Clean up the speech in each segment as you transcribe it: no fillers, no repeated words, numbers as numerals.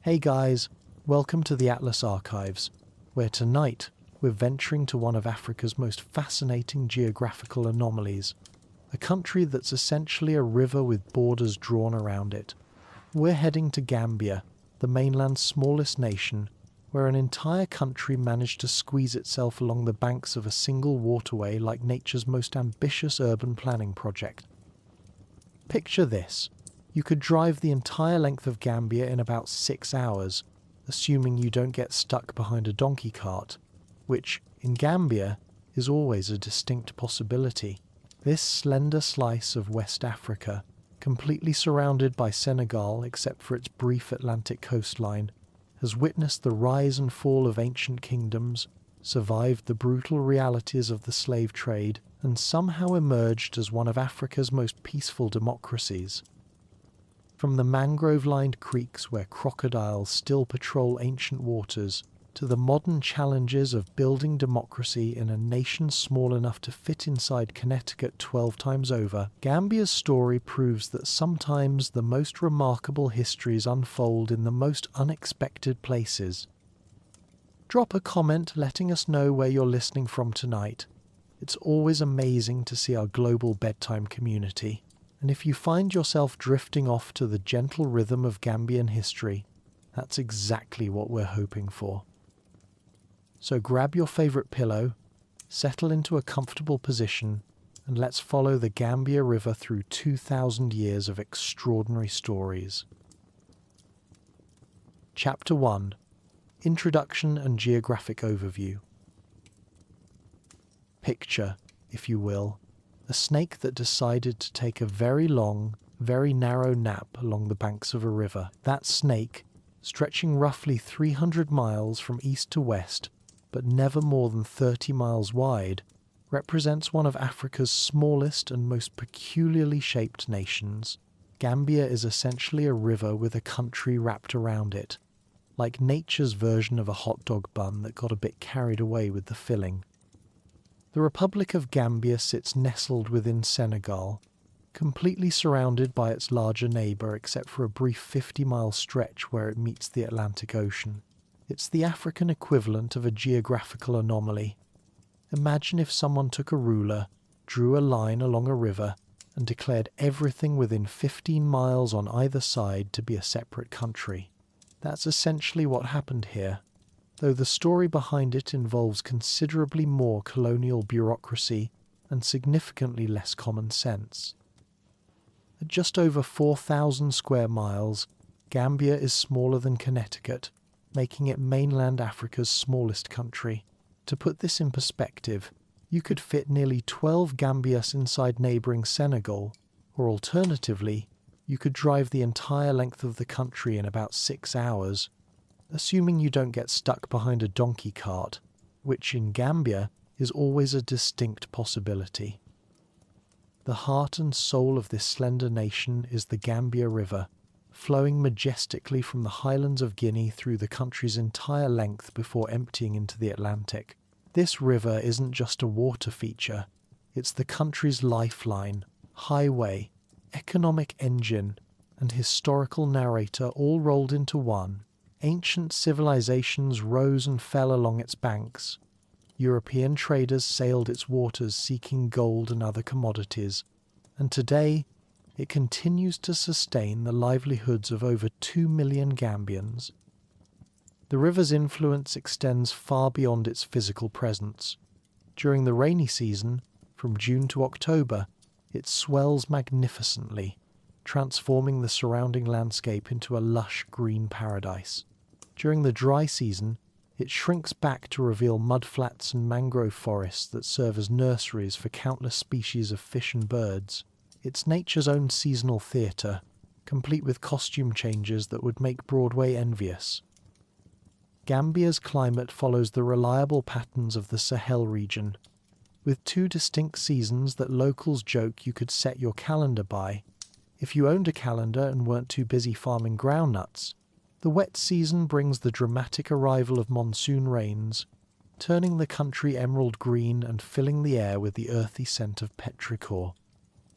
Hey guys, welcome to the Atlas Archives, where tonight we're venturing to one of Africa's most fascinating geographical anomalies, a country that's essentially a river with borders drawn around it. We're heading to Gambia, the mainland's smallest nation, where an entire country managed to squeeze itself along the banks of a single waterway like nature's most ambitious urban planning project. Picture this. You could drive the entire length of Gambia in about 6 hours, assuming you don't get stuck behind a donkey cart, which, in Gambia, is always a distinct possibility. This slender slice of West Africa, completely surrounded by Senegal except for its brief Atlantic coastline, has witnessed the rise and fall of ancient kingdoms, survived the brutal realities of the slave trade, and somehow emerged as one of Africa's most peaceful democracies. From the mangrove-lined creeks where crocodiles still patrol ancient waters, to the modern challenges of building democracy in a nation small enough to fit inside Connecticut 12 times over, Gambia's story proves that sometimes the most remarkable histories unfold in the most unexpected places. Drop a comment letting us know where you're listening from tonight. It's always amazing to see our global bedtime community, and if you find yourself drifting off to the gentle rhythm of Gambian history, that's exactly what we're hoping for. So grab your favourite pillow, settle into a comfortable position, and let's follow the Gambia River through 2,000 years of extraordinary stories. Chapter 1. Introduction and Geographic Overview. Picture, if you will, a snake that decided to take a very long, very narrow nap along the banks of a river. That snake, stretching roughly 300 miles from east to west, but never more than 30 miles wide, represents one of Africa's smallest and most peculiarly shaped nations. Gambia is essentially a river with a country wrapped around it, like nature's version of a hot dog bun that got a bit carried away with the filling. The Republic of Gambia sits nestled within Senegal, completely surrounded by its larger neighbour except for a brief 50-mile stretch where it meets the Atlantic Ocean. It's the African equivalent of a geographical anomaly. Imagine if someone took a ruler, drew a line along a river, and declared everything within 15 miles on either side to be a separate country. That's essentially what happened here, though the story behind it involves considerably more colonial bureaucracy and significantly less common sense. At just over 4,000 square miles, Gambia is smaller than Connecticut, making it mainland Africa's smallest country. To put this in perspective, you could fit nearly 12 Gambias inside neighbouring Senegal, or alternatively, you could drive the entire length of the country in about 6 hours, assuming you don't get stuck behind a donkey cart, which in Gambia is always a distinct possibility. The heart and soul of this slender nation is the Gambia River, flowing majestically from the highlands of Guinea through the country's entire length before emptying into the Atlantic. This river isn't just a water feature, it's the country's lifeline, highway, economic engine, and historical narrator all rolled into one. Ancient civilizations rose and fell along its banks. European traders sailed its waters seeking gold and other commodities, and today it continues to sustain the livelihoods of over 2 million Gambians. The river's influence extends far beyond its physical presence. During the rainy season, from June to October, it swells magnificently, transforming the surrounding landscape into a lush green paradise. During the dry season, it shrinks back to reveal mudflats and mangrove forests that serve as nurseries for countless species of fish and birds. It's nature's own seasonal theatre, complete with costume changes that would make Broadway envious. Gambia's climate follows the reliable patterns of the Sahel region, with 2 distinct seasons that locals joke you could set your calendar by. If you owned a calendar and weren't too busy farming groundnuts, the wet season brings the dramatic arrival of monsoon rains, turning the country emerald green and filling the air with the earthy scent of petrichor.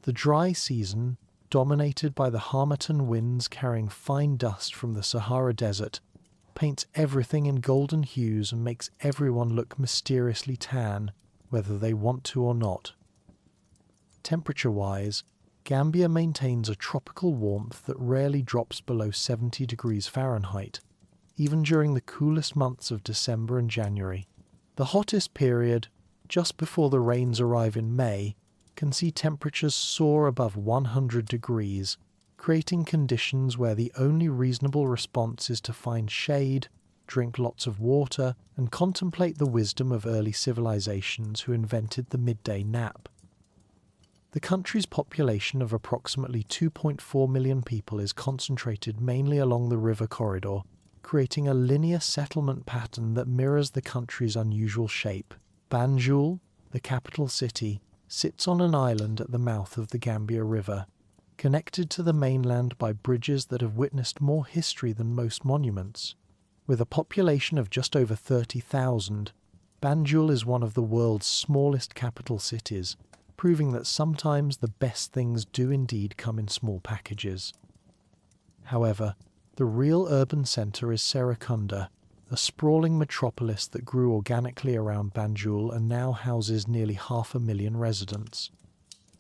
The dry season, dominated by the harmattan winds carrying fine dust from the Sahara Desert, paints everything in golden hues and makes everyone look mysteriously tan, whether they want to or not. Temperature-wise, Gambia maintains a tropical warmth that rarely drops below 70 degrees Fahrenheit, even during the coolest months of December and January. The hottest period, just before the rains arrive in May, can see temperatures soar above 100 degrees, creating conditions where the only reasonable response is to find shade, drink lots of water, and contemplate the wisdom of early civilizations who invented the midday nap. The country's population of approximately 2.4 million people is concentrated mainly along the river corridor, creating a linear settlement pattern that mirrors the country's unusual shape. Banjul, the capital city, sits on an island at the mouth of the Gambia River, connected to the mainland by bridges that have witnessed more history than most monuments. With a population of just over 30,000, Banjul is one of the world's smallest capital cities, proving that sometimes the best things do indeed come in small packages. However, the real urban centre is Serekunda, a sprawling metropolis that grew organically around Banjul and now houses nearly 500,000 residents.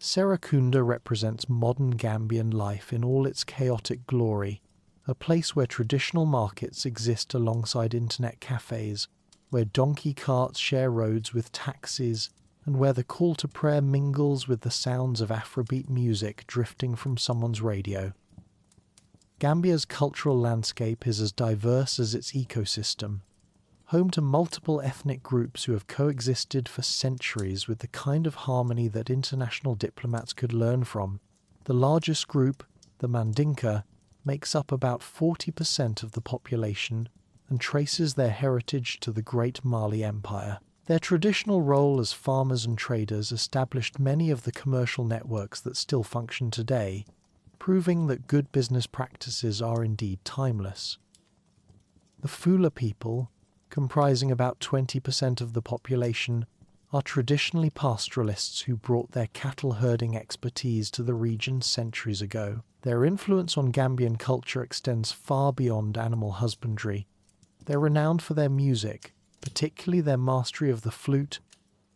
Serekunda represents modern Gambian life in all its chaotic glory, a place where traditional markets exist alongside internet cafes, where donkey carts share roads with taxis, and where the call to prayer mingles with the sounds of Afrobeat music drifting from someone's radio. Gambia's cultural landscape is as diverse as its ecosystem, home to multiple ethnic groups who have coexisted for centuries with the kind of harmony that international diplomats could learn from. The largest group, the Mandinka, makes up about 40% of the population and traces their heritage to the Great Mali Empire. Their traditional role as farmers and traders established many of the commercial networks that still function today, proving that good business practices are indeed timeless. The Fula people, comprising about 20% of the population, are traditionally pastoralists who brought their cattle herding expertise to the region centuries ago. Their influence on Gambian culture extends far beyond animal husbandry. They're renowned for their music, particularly their mastery of the flute,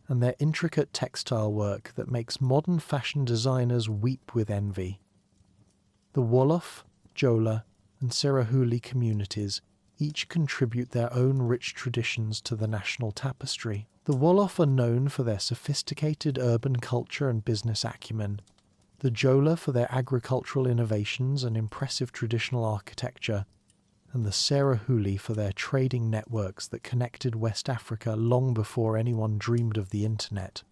and their intricate textile work that makes modern fashion designers weep with envy. The Wolof, Jola, and Serahuli communities each contribute their own rich traditions to the national tapestry. The Wolof are known for their sophisticated urban culture and business acumen, the Jola for their agricultural innovations and impressive traditional architecture, and the Serahuli for their trading networks that connected West Africa long before anyone dreamed of the internet.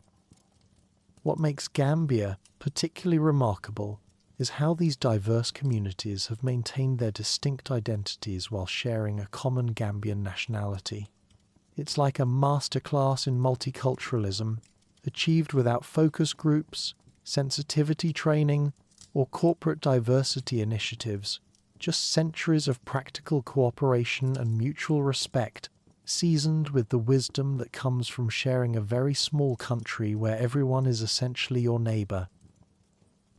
What makes Gambia particularly remarkable is how these diverse communities have maintained their distinct identities while sharing a common Gambian nationality. It's like a masterclass in multiculturalism, achieved without focus groups, sensitivity training, or corporate diversity initiatives, just centuries of practical cooperation and mutual respect, seasoned with the wisdom that comes from sharing a very small country where everyone is essentially your neighbour.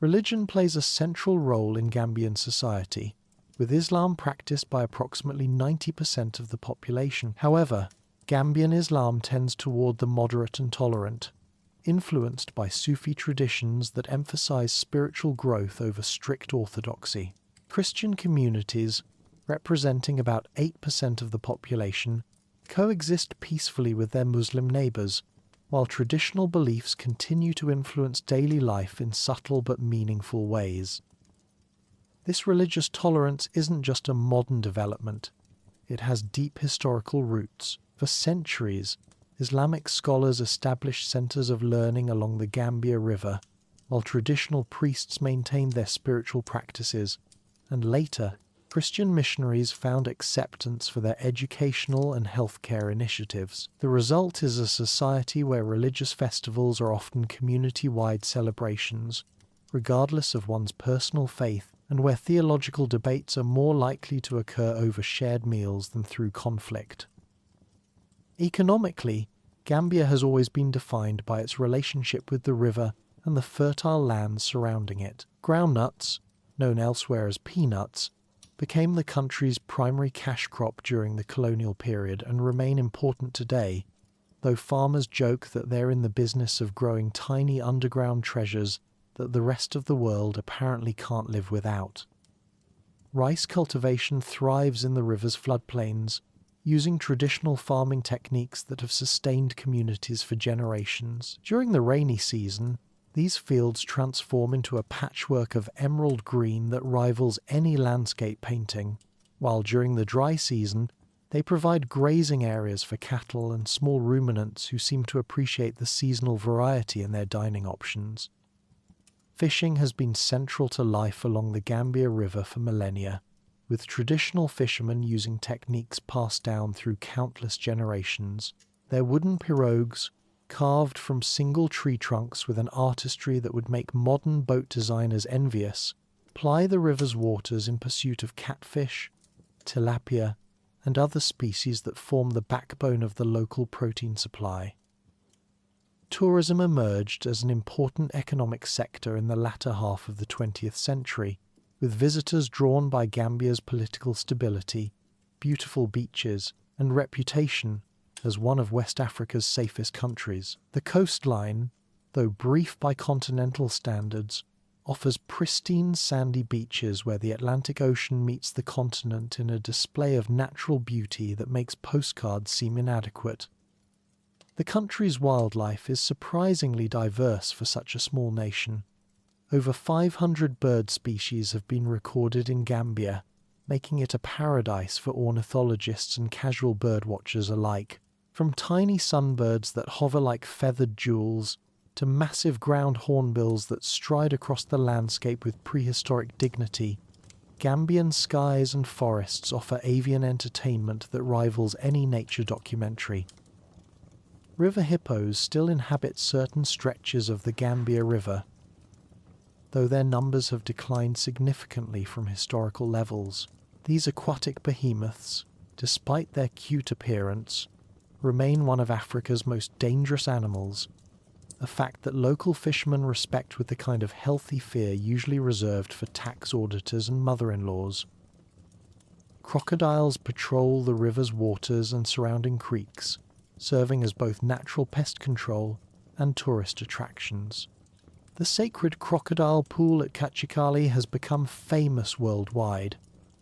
Religion plays a central role in Gambian society, with Islam practiced by approximately 90% of the population. However, Gambian Islam tends toward the moderate and tolerant, influenced by Sufi traditions that emphasize spiritual growth over strict orthodoxy. Christian communities, representing about 8% of the population, coexist peacefully with their Muslim neighbours, while traditional beliefs continue to influence daily life in subtle but meaningful ways. This religious tolerance isn't just a modern development, it has deep historical roots. For centuries, Islamic scholars established centres of learning along the Gambia River, while traditional priests maintained their spiritual practices, and later, Christian missionaries found acceptance for their educational and healthcare initiatives. The result is a society where religious festivals are often community-wide celebrations, regardless of one's personal faith, and where theological debates are more likely to occur over shared meals than through conflict. Economically, Gambia has always been defined by its relationship with the river and the fertile lands surrounding it. Groundnuts, known elsewhere as peanuts, became the country's primary cash crop during the colonial period and remain important today, though farmers joke that they're in the business of growing tiny underground treasures that the rest of the world apparently can't live without. Rice cultivation thrives in the river's floodplains, using traditional farming techniques that have sustained communities for generations. During the rainy season, these fields transform into a patchwork of emerald green that rivals any landscape painting, while during the dry season, they provide grazing areas for cattle and small ruminants who seem to appreciate the seasonal variety in their dining options. Fishing has been central to life along the Gambia River for millennia, with traditional fishermen using techniques passed down through countless generations. Their wooden pirogues, carved from single tree trunks with an artistry that would make modern boat designers envious, ply the river's waters in pursuit of catfish, tilapia, and other species that form the backbone of the local protein supply. Tourism emerged as an important economic sector in the latter half of the 20th century, with visitors drawn by Gambia's political stability, beautiful beaches, and reputation as one of West Africa's safest countries. The coastline, though brief by continental standards, offers pristine sandy beaches where the Atlantic Ocean meets the continent in a display of natural beauty that makes postcards seem inadequate. The country's wildlife is surprisingly diverse for such a small nation. Over 500 bird species have been recorded in Gambia, making it a paradise for ornithologists and casual birdwatchers alike. From tiny sunbirds that hover like feathered jewels, to massive ground hornbills that stride across the landscape with prehistoric dignity, Gambian skies and forests offer avian entertainment that rivals any nature documentary. River hippos still inhabit certain stretches of the Gambia River, though their numbers have declined significantly from historical levels. These aquatic behemoths, despite their cute appearance, remain one of Africa's most dangerous animals, a fact that local fishermen respect with the kind of healthy fear usually reserved for tax auditors and mother-in-laws. Crocodiles patrol the river's waters and surrounding creeks, serving as both natural pest control and tourist attractions. The sacred crocodile pool at Kachikali has become famous worldwide,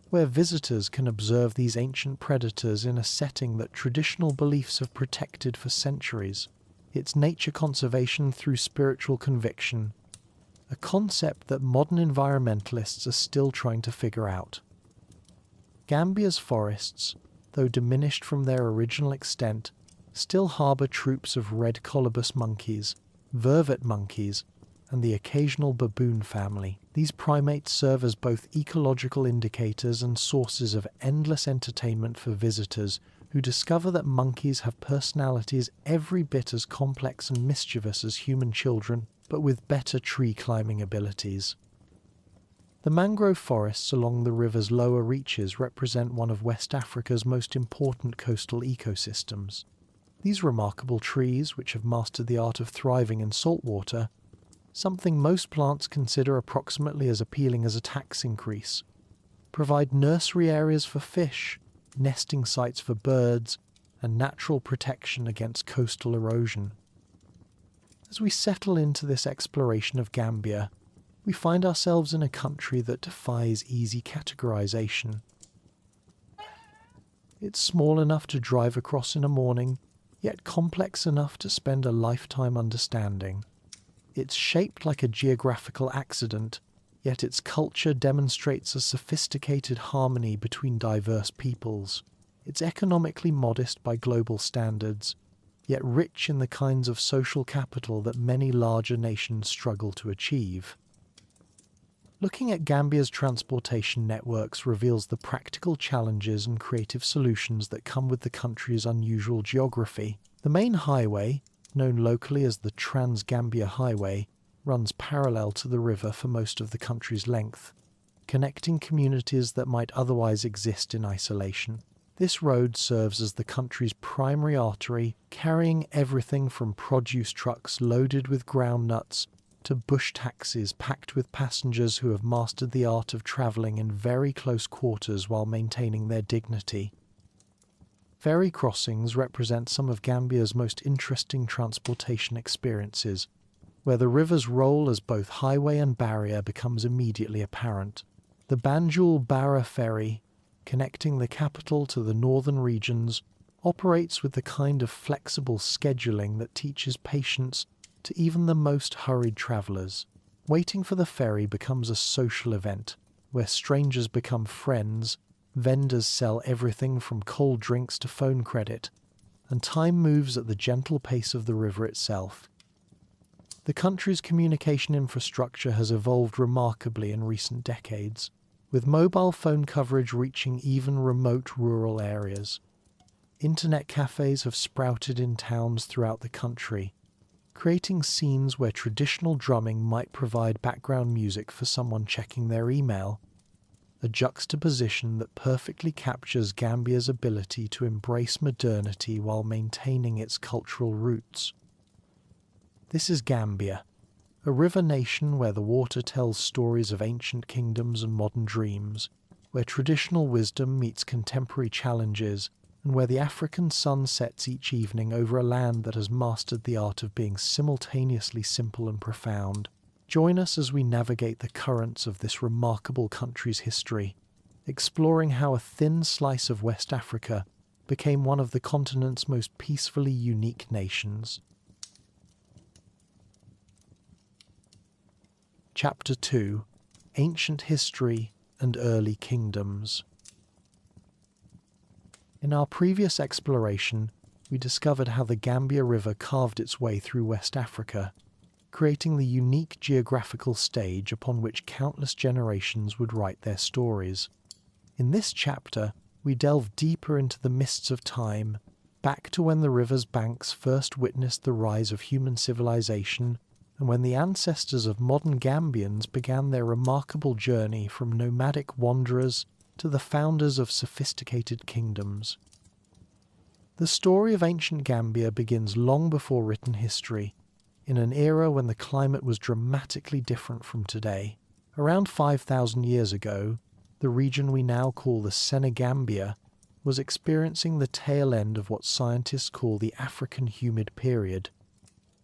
where visitors can observe these ancient predators in a setting that traditional beliefs have protected for centuries. It's nature conservation through spiritual conviction, a concept that modern environmentalists are still trying to figure out. Gambia's forests, though diminished from their original extent, still harbour troops of red colobus monkeys, vervet monkeys, and the occasional baboon family. These primates serve as both ecological indicators and sources of endless entertainment for visitors who discover that monkeys have personalities every bit as complex and mischievous as human children, but with better tree climbing abilities. The mangrove forests along the river's lower reaches represent one of West Africa's most important coastal ecosystems. These remarkable trees, which have mastered the art of thriving in salt water, something most plants consider approximately as appealing as a tax increase, provide nursery areas for fish, nesting sites for birds, and natural protection against coastal erosion. As we settle into this exploration of Gambia, we find ourselves in a country that defies easy categorization. It's small enough to drive across in a morning, yet complex enough to spend a lifetime understanding. It's shaped like a geographical accident, yet its culture demonstrates a sophisticated harmony between diverse peoples. It's economically modest by global standards, yet rich in the kinds of social capital that many larger nations struggle to achieve. Looking at Gambia's transportation networks reveals the practical challenges and creative solutions that come with the country's unusual geography. The main highway, known locally as the Trans-Gambia Highway, runs parallel to the river for most of the country's length, connecting communities that might otherwise exist in isolation. This road serves as the country's primary artery, carrying everything from produce trucks loaded with groundnuts to bush taxis packed with passengers who have mastered the art of travelling in very close quarters while maintaining their dignity. Ferry crossings represent some of Gambia's most interesting transportation experiences, where the river's role as both highway and barrier becomes immediately apparent. The Banjul Barra ferry, connecting the capital to the northern regions, operates with the kind of flexible scheduling that teaches patience to even the most hurried travellers. Waiting for the ferry becomes a social event, where strangers become friends, vendors sell everything from cold drinks to phone credit, and time moves at the gentle pace of the river itself. The country's communication infrastructure has evolved remarkably in recent decades, with mobile phone coverage reaching even remote rural areas. Internet cafes have sprouted in towns throughout the country, creating scenes where traditional drumming might provide background music for someone checking their email, a juxtaposition that perfectly captures Gambia's ability to embrace modernity while maintaining its cultural roots. This is Gambia, a river nation where the water tells stories of ancient kingdoms and modern dreams, where traditional wisdom meets contemporary challenges, and where the African sun sets each evening over a land that has mastered the art of being simultaneously simple and profound. Join us as we navigate the currents of this remarkable country's history, exploring how a thin slice of West Africa became one of the continent's most peacefully unique nations. Chapter 2: Ancient History and Early Kingdoms. In our previous exploration, we discovered how the Gambia River carved its way through West Africa, creating the unique geographical stage upon which countless generations would write their stories. In this chapter, we delve deeper into the mists of time, back to when the river's banks first witnessed the rise of human civilization, and when the ancestors of modern Gambians began their remarkable journey from nomadic wanderers to the founders of sophisticated kingdoms. The story of ancient Gambia begins long before written history, in an era when the climate was dramatically different from today. Around 5,000 years ago, the region we now call the Senegambia was experiencing the tail end of what scientists call the African humid period,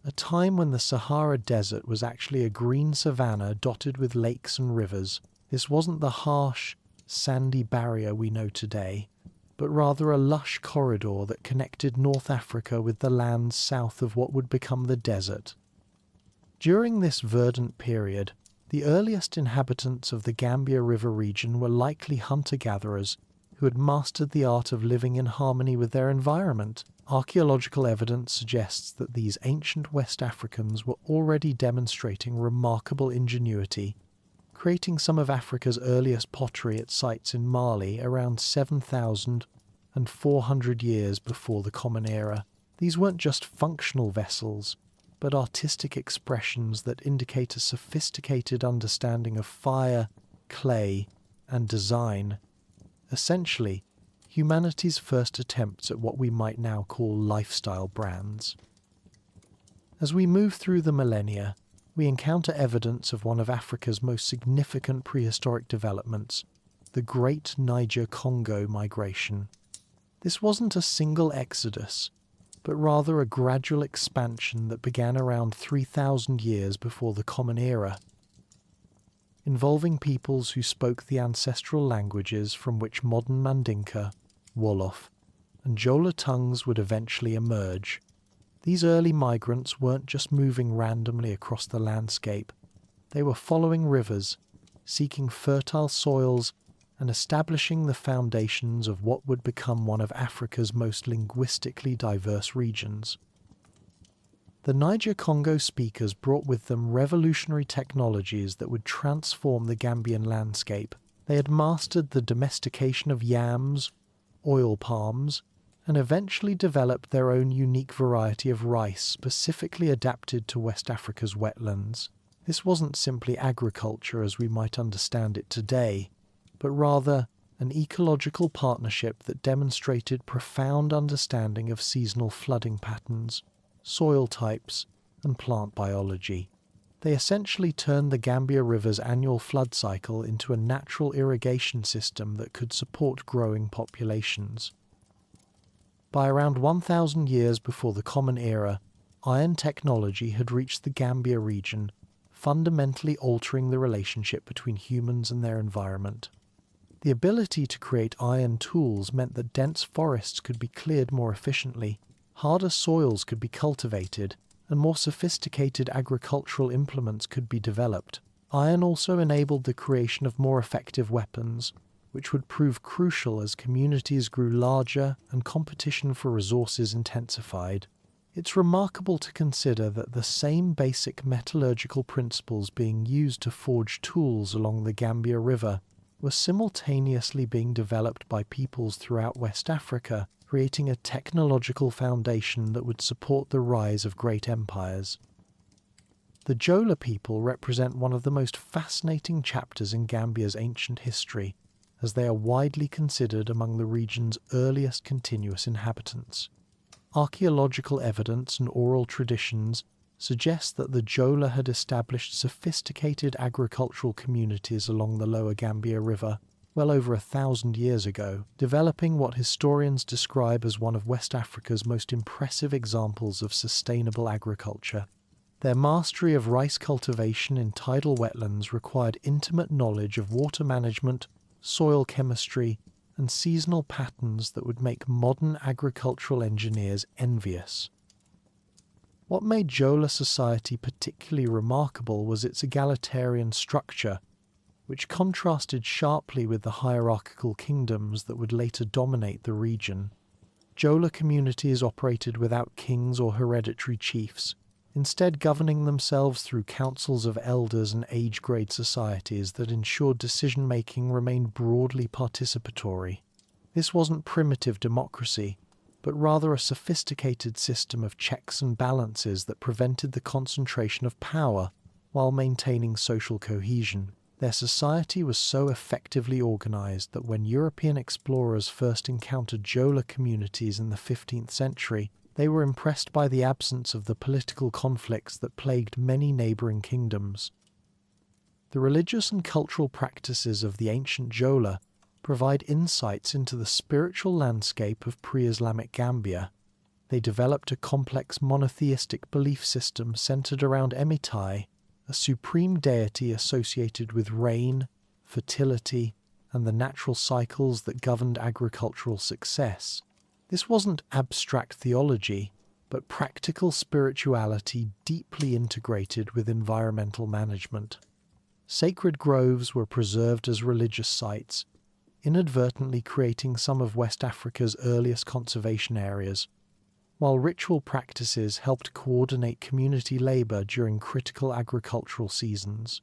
a time when the Sahara Desert was actually a green savanna dotted with lakes and rivers. This wasn't the harsh, sandy barrier we know today, but rather a lush corridor that connected North Africa with the lands south of what would become the desert. During this verdant period, the earliest inhabitants of the Gambia River region were likely hunter-gatherers who had mastered the art of living in harmony with their environment. Archaeological evidence suggests that these ancient West Africans were already demonstrating remarkable ingenuity, creating some of Africa's earliest pottery at sites in Mali around 7,400 years before the Common Era. These weren't just functional vessels, but artistic expressions that indicate a sophisticated understanding of fire, clay, and design. Essentially, humanity's first attempts at what we might now call lifestyle brands. As we move through the millennia, we encounter evidence of one of Africa's most significant prehistoric developments, the Great Niger-Congo migration. This wasn't a single exodus, but rather a gradual expansion that began around 3,000 years before the Common Era, involving peoples who spoke the ancestral languages from which modern Mandinka, Wolof, and Jola tongues would eventually emerge. These early migrants weren't just moving randomly across the landscape. They were following rivers, seeking fertile soils, and establishing the foundations of what would become one of Africa's most linguistically diverse regions. The Niger-Congo speakers brought with them revolutionary technologies that would transform the Gambian landscape. They had mastered the domestication of yams, oil palms, and eventually developed their own unique variety of rice specifically adapted to West Africa's wetlands. This wasn't simply agriculture as we might understand it today, but rather an ecological partnership that demonstrated profound understanding of seasonal flooding patterns, soil types, and plant biology. They essentially turned the Gambia River's annual flood cycle into a natural irrigation system that could support growing populations. By around 1,000 years before the Common Era, iron technology had reached the Gambia region, fundamentally altering the relationship between humans and their environment. The ability to create iron tools meant that dense forests could be cleared more efficiently, harder soils could be cultivated, and more sophisticated agricultural implements could be developed. Iron also enabled the creation of more effective weapons, which would prove crucial as communities grew larger and competition for resources intensified. It's remarkable to consider that the same basic metallurgical principles being used to forge tools along the Gambia River were simultaneously being developed by peoples throughout West Africa, creating a technological foundation that would support the rise of great empires. The Jola people represent one of the most fascinating chapters in Gambia's ancient history, as they are widely considered among the region's earliest continuous inhabitants. Archaeological evidence and oral traditions suggest that the Jola had established sophisticated agricultural communities along the lower Gambia River well over 1,000 years ago, developing what historians describe as one of West Africa's most impressive examples of sustainable agriculture. Their mastery of rice cultivation in tidal wetlands required intimate knowledge of water management, soil chemistry, and seasonal patterns that would make modern agricultural engineers envious. What made Jola society particularly remarkable was its egalitarian structure, which contrasted sharply with the hierarchical kingdoms that would later dominate the region. Jola communities operated without kings or hereditary chiefs, instead governing themselves through councils of elders and age-grade societies that ensured decision-making remained broadly participatory. This wasn't primitive democracy, but rather a sophisticated system of checks and balances that prevented the concentration of power while maintaining social cohesion. Their society was so effectively organized that when European explorers first encountered Jola communities in the 15th century, they were impressed by the absence of the political conflicts that plagued many neighboring kingdoms. The religious and cultural practices of the ancient Jola provide insights into the spiritual landscape of pre-Islamic Gambia. They developed a complex monotheistic belief system centered around Emitai, a supreme deity associated with rain, fertility, and the natural cycles that governed agricultural success. This wasn't abstract theology, but practical spirituality deeply integrated with environmental management. Sacred groves were preserved as religious sites, inadvertently creating some of West Africa's earliest conservation areas, while ritual practices helped coordinate community labor during critical agricultural seasons.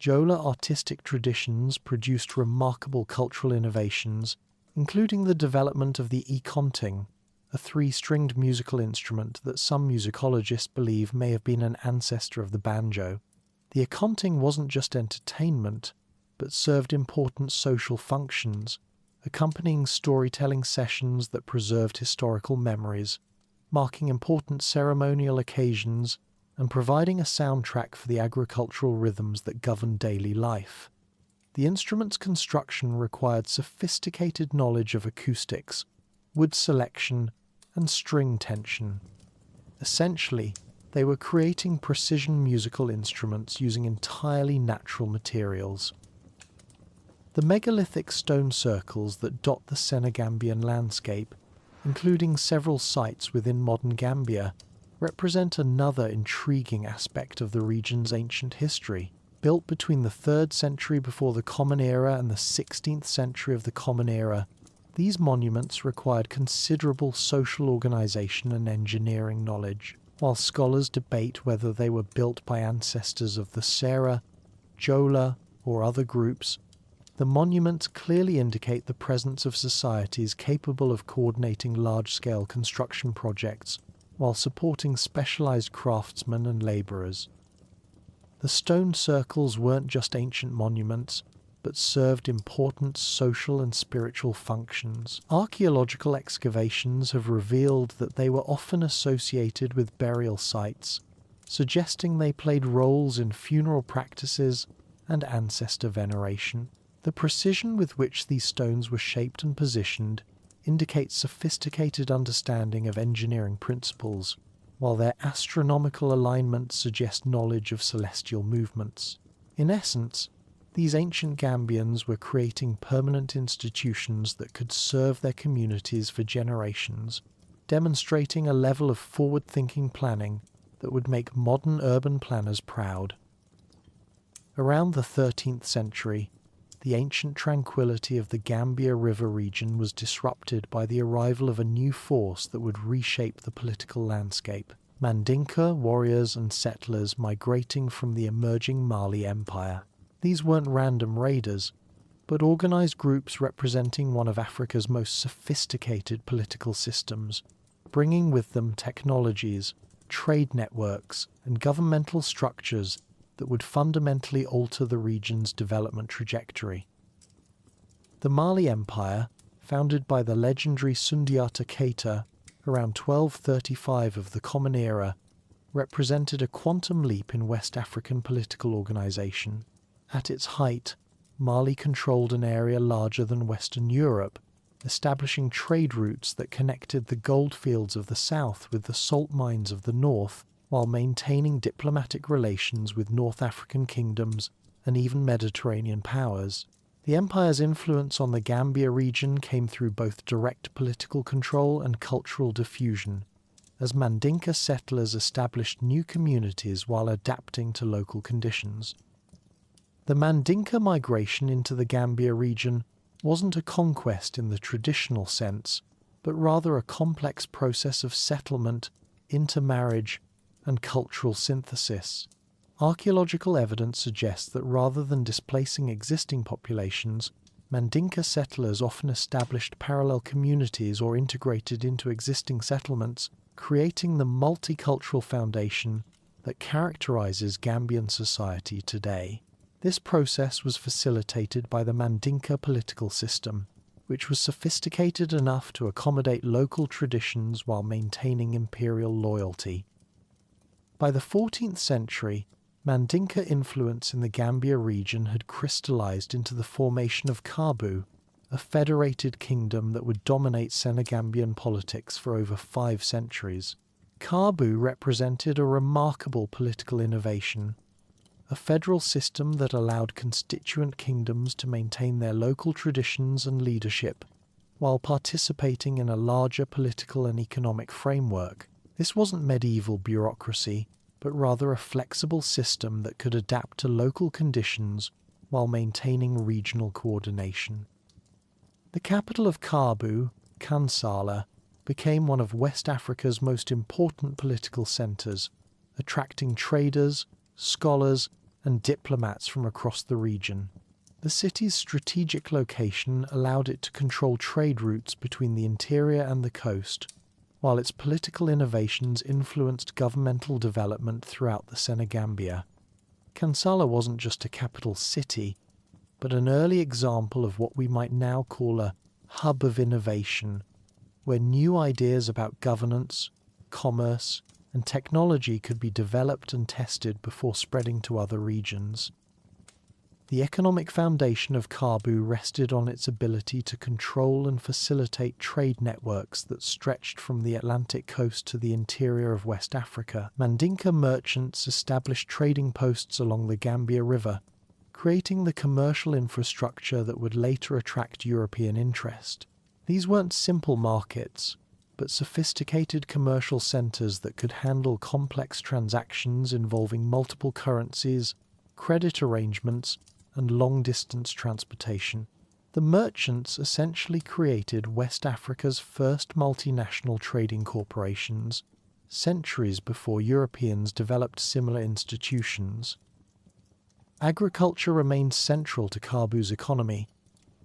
Jola artistic traditions produced remarkable cultural innovations, including the development of the ikonting, a three-stringed musical instrument that some musicologists believe may have been an ancestor of the banjo. The ikonting wasn't just entertainment, but served important social functions, accompanying storytelling sessions that preserved historical memories, marking important ceremonial occasions, and providing a soundtrack for the agricultural rhythms that governed daily life. The instrument's construction required sophisticated knowledge of acoustics, wood selection, and string tension. Essentially, they were creating precision musical instruments using entirely natural materials. The megalithic stone circles that dot the Senegambian landscape, including several sites within modern Gambia, represent another intriguing aspect of the region's ancient history. Built between the 3rd century before the Common Era and the 16th century of the Common Era, these monuments required considerable social organization and engineering knowledge. While scholars debate whether they were built by ancestors of the Sera, Jola, or other groups, the monuments clearly indicate the presence of societies capable of coordinating large-scale construction projects while supporting specialized craftsmen and laborers. The stone circles weren't just ancient monuments, but served important social and spiritual functions. Archaeological excavations have revealed that they were often associated with burial sites, suggesting they played roles in funeral practices and ancestor veneration. The precision with which these stones were shaped and positioned indicates sophisticated understanding of engineering principles, while their astronomical alignments suggest knowledge of celestial movements. In essence, these ancient Gambians were creating permanent institutions that could serve their communities for generations, demonstrating a level of forward-thinking planning that would make modern urban planners proud. Around the 13th century, the ancient tranquility of the Gambia River region was disrupted by the arrival of a new force that would reshape the political landscape: Mandinka warriors and settlers migrating from the emerging Mali Empire. These weren't random raiders, but organized groups representing one of Africa's most sophisticated political systems, bringing with them technologies, trade networks, and governmental structures that would fundamentally alter the region's development trajectory. The Mali Empire, founded by the legendary Sundiata Keita around 1235 of the Common Era, represented a quantum leap in West African political organization. At its height, Mali controlled an area larger than Western Europe, establishing trade routes that connected the goldfields of the south with the salt mines of the north, while maintaining diplomatic relations with North African kingdoms and even Mediterranean powers. The empire's influence on the Gambia region came through both direct political control and cultural diffusion, as Mandinka settlers established new communities while adapting to local conditions. The Mandinka migration into the Gambia region wasn't a conquest in the traditional sense, but rather a complex process of settlement, intermarriage, and cultural synthesis. Archaeological evidence suggests that rather than displacing existing populations, Mandinka settlers often established parallel communities or integrated into existing settlements, creating the multicultural foundation that characterizes Gambian society today. This process was facilitated by the Mandinka political system, which was sophisticated enough to accommodate local traditions while maintaining imperial loyalty. By the 14th century, Mandinka influence in the Gambia region had crystallized into the formation of Kabu, a federated kingdom that would dominate Senegambian politics for over 5 centuries. Kabu represented a remarkable political innovation, a federal system that allowed constituent kingdoms to maintain their local traditions and leadership, while participating in a larger political and economic framework. This wasn't medieval bureaucracy, but rather a flexible system that could adapt to local conditions while maintaining regional coordination. The capital of Kabu, Kansala, became one of West Africa's most important political centres, attracting traders, scholars, and diplomats from across the region. The city's strategic location allowed it to control trade routes between the interior and the coast, while its political innovations influenced governmental development throughout the Senegambia. Kansala wasn't just a capital city, but an early example of what we might now call a hub of innovation, where new ideas about governance, commerce, and technology could be developed and tested before spreading to other regions. The economic foundation of Kabu rested on its ability to control and facilitate trade networks that stretched from the Atlantic coast to the interior of West Africa. Mandinka merchants established trading posts along the Gambia River, creating the commercial infrastructure that would later attract European interest. These weren't simple markets, but sophisticated commercial centres that could handle complex transactions involving multiple currencies, credit arrangements, and long-distance transportation. The merchants essentially created West Africa's first multinational trading corporations, centuries before Europeans developed similar institutions. Agriculture remained central to Kabu's economy,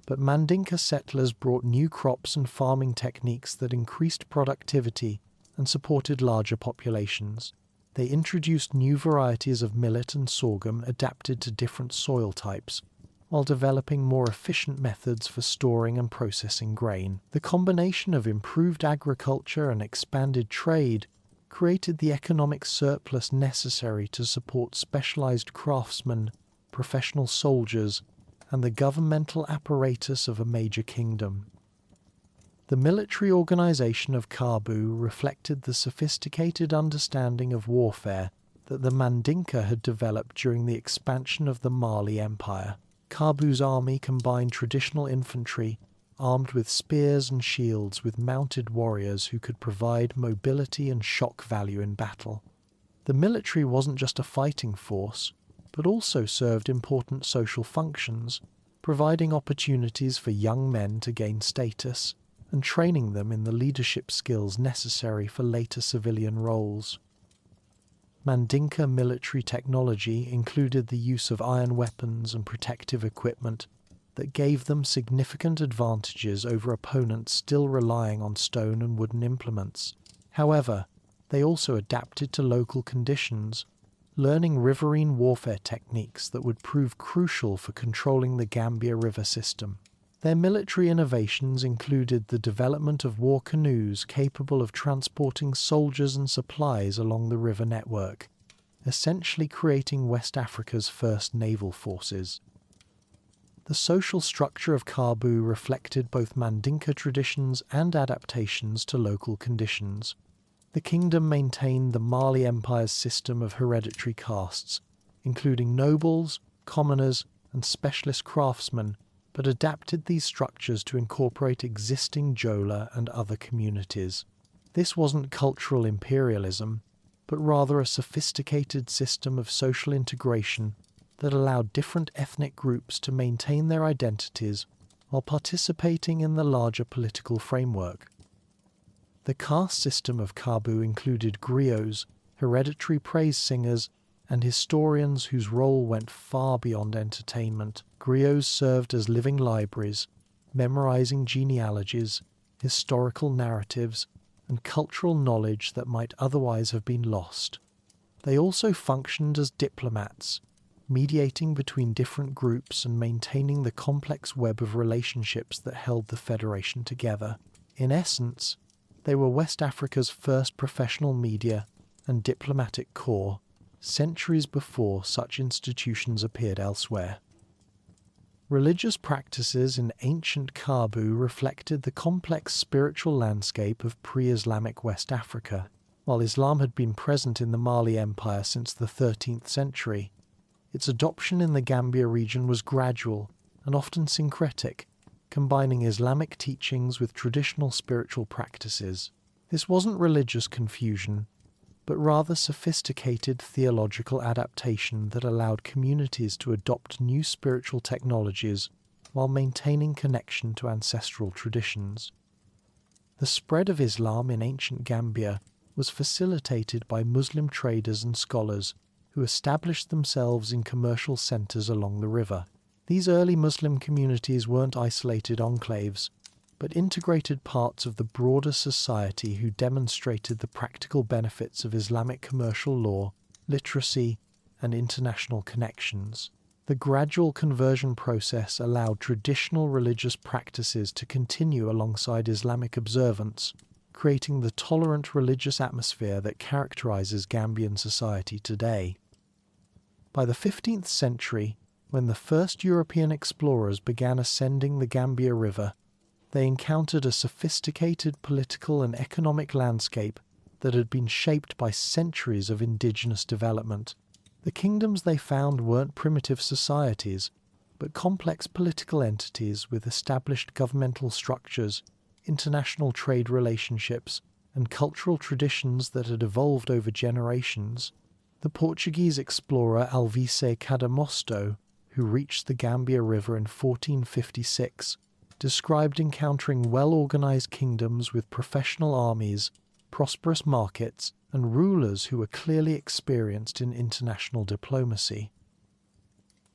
but Mandinka settlers brought new crops and farming techniques that increased productivity and supported larger populations. They introduced new varieties of millet and sorghum adapted to different soil types, while developing more efficient methods for storing and processing grain. The combination of improved agriculture and expanded trade created the economic surplus necessary to support specialized craftsmen, professional soldiers, and the governmental apparatus of a major kingdom. The military organization of Kabu reflected the sophisticated understanding of warfare that the Mandinka had developed during the expansion of the Mali Empire. Kabu's army combined traditional infantry, armed with spears and shields, with mounted warriors who could provide mobility and shock value in battle. The military wasn't just a fighting force, but also served important social functions, providing opportunities for young men to gain status and training them in the leadership skills necessary for later civilian roles. Mandinka military technology included the use of iron weapons and protective equipment that gave them significant advantages over opponents still relying on stone and wooden implements. However, they also adapted to local conditions, learning riverine warfare techniques that would prove crucial for controlling the Gambia River system. Their military innovations included the development of war canoes capable of transporting soldiers and supplies along the river network, essentially creating West Africa's first naval forces. The social structure of Kabu reflected both Mandinka traditions and adaptations to local conditions. The kingdom maintained the Mali Empire's system of hereditary castes, including nobles, commoners, and specialist craftsmen, but adapted these structures to incorporate existing Jola and other communities. This wasn't cultural imperialism, but rather a sophisticated system of social integration that allowed different ethnic groups to maintain their identities while participating in the larger political framework. The caste system of Kabu included griots, hereditary praise singers, and historians whose role went far beyond entertainment. Griots served as living libraries, memorizing genealogies, historical narratives, and cultural knowledge that might otherwise have been lost. They also functioned as diplomats, mediating between different groups and maintaining the complex web of relationships that held the federation together. In essence, they were West Africa's first professional media and diplomatic corps, centuries before such institutions appeared elsewhere. Religious practices in ancient Kabu reflected the complex spiritual landscape of pre-Islamic West Africa. While Islam had been present in the Mali Empire since the 13th century, its adoption in the Gambia region was gradual and often syncretic, combining Islamic teachings with traditional spiritual practices. This wasn't religious confusion, but rather sophisticated theological adaptation that allowed communities to adopt new spiritual technologies while maintaining connection to ancestral traditions. The spread of Islam in ancient Gambia was facilitated by Muslim traders and scholars who established themselves in commercial centres along the river. These early Muslim communities weren't isolated enclaves, but integrated parts of the broader society who demonstrated the practical benefits of Islamic commercial law, literacy, and international connections. The gradual conversion process allowed traditional religious practices to continue alongside Islamic observance, creating the tolerant religious atmosphere that characterizes Gambian society today. By the 15th century, when the first European explorers began ascending the Gambia River, they encountered a sophisticated political and economic landscape that had been shaped by centuries of indigenous development. The kingdoms they found weren't primitive societies, but complex political entities with established governmental structures, international trade relationships, and cultural traditions that had evolved over generations. The Portuguese explorer Alvise Cadamosto, who reached the Gambia River in 1456, described encountering well-organized kingdoms with professional armies, prosperous markets, and rulers who were clearly experienced in international diplomacy.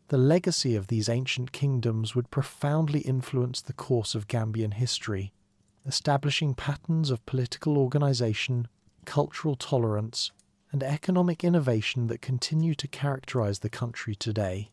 The legacy of these ancient kingdoms would profoundly influence the course of Gambian history, establishing patterns of political organization, cultural tolerance, and economic innovation that continue to characterize the country today.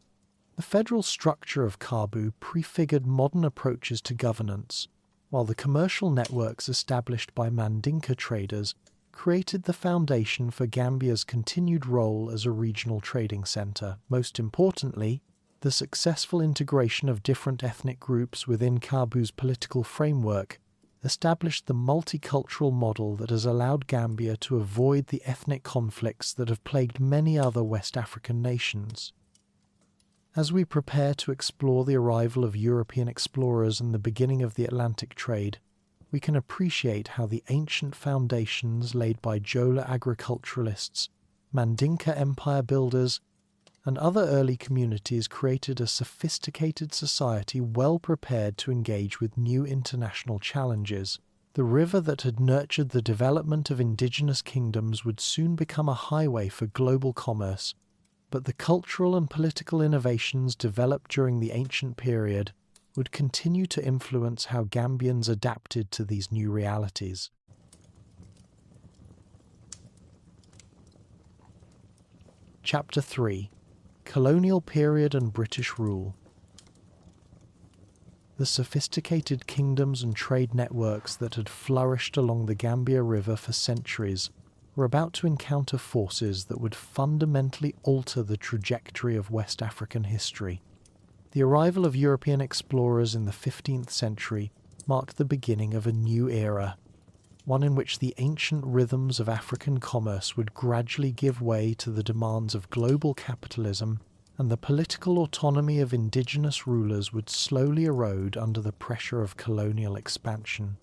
The federal structure of Kabu prefigured modern approaches to governance, while the commercial networks established by Mandinka traders created the foundation for Gambia's continued role as a regional trading centre. Most importantly, the successful integration of different ethnic groups within Kabu's political framework established the multicultural model that has allowed Gambia to avoid the ethnic conflicts that have plagued many other West African nations. As we prepare to explore the arrival of European explorers and the beginning of the Atlantic trade, we can appreciate how the ancient foundations laid by Jola agriculturalists, Mandinka empire builders, and other early communities created a sophisticated society well prepared to engage with new international challenges. The river that had nurtured the development of indigenous kingdoms would soon become a highway for global commerce, but the cultural and political innovations developed during the ancient period would continue to influence how Gambians adapted to these new realities. Chapter 3: Colonial Period and British Rule. The sophisticated kingdoms and trade networks that had flourished along the Gambia River for centuries were about to encounter forces that would fundamentally alter the trajectory of West African history. The arrival of European explorers in the 15th century marked the beginning of a new era, one in which the ancient rhythms of African commerce would gradually give way to the demands of global capitalism, and the political autonomy of indigenous rulers would slowly erode under the pressure of colonial expansion.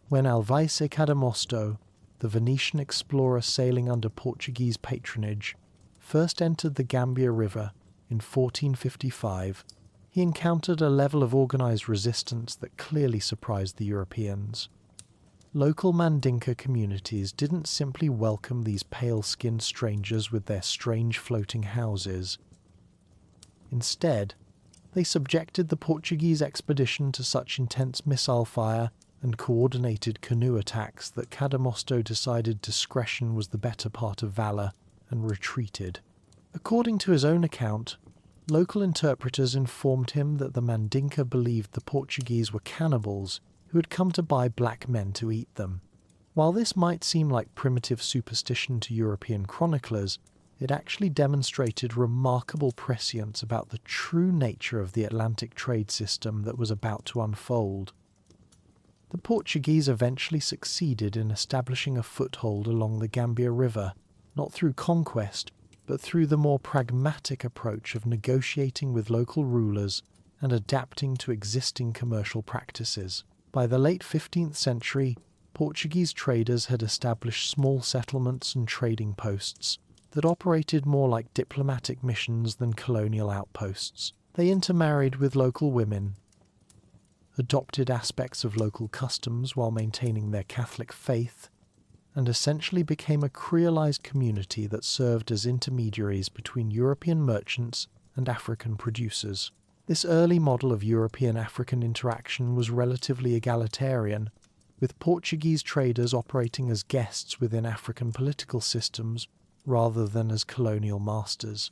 When Alvise Cadamosto, the Venetian explorer sailing under Portuguese patronage, first entered the Gambia River in 1455, he encountered a level of organized resistance that clearly surprised the Europeans. Local Mandinka communities didn't simply welcome these pale-skinned strangers with their strange floating houses. Instead, they subjected the Portuguese expedition to such intense missile fire and coordinated canoe attacks that Cadamosto decided discretion was the better part of valor and retreated. According to his own account, local interpreters informed him that the Mandinka believed the Portuguese were cannibals who had come to buy black men to eat them. While this might seem like primitive superstition to European chroniclers, it actually demonstrated remarkable prescience about the true nature of the Atlantic trade system that was about to unfold. The Portuguese eventually succeeded in establishing a foothold along the Gambia River, not through conquest, but through the more pragmatic approach of negotiating with local rulers and adapting to existing commercial practices. By the late 15th century, Portuguese traders had established small settlements and trading posts that operated more like diplomatic missions than colonial outposts. They intermarried with local women, adopted aspects of local customs while maintaining their Catholic faith, and essentially became a creolized community that served as intermediaries between European merchants and African producers. This early model of European-African interaction was relatively egalitarian, with Portuguese traders operating as guests within African political systems rather than as colonial masters.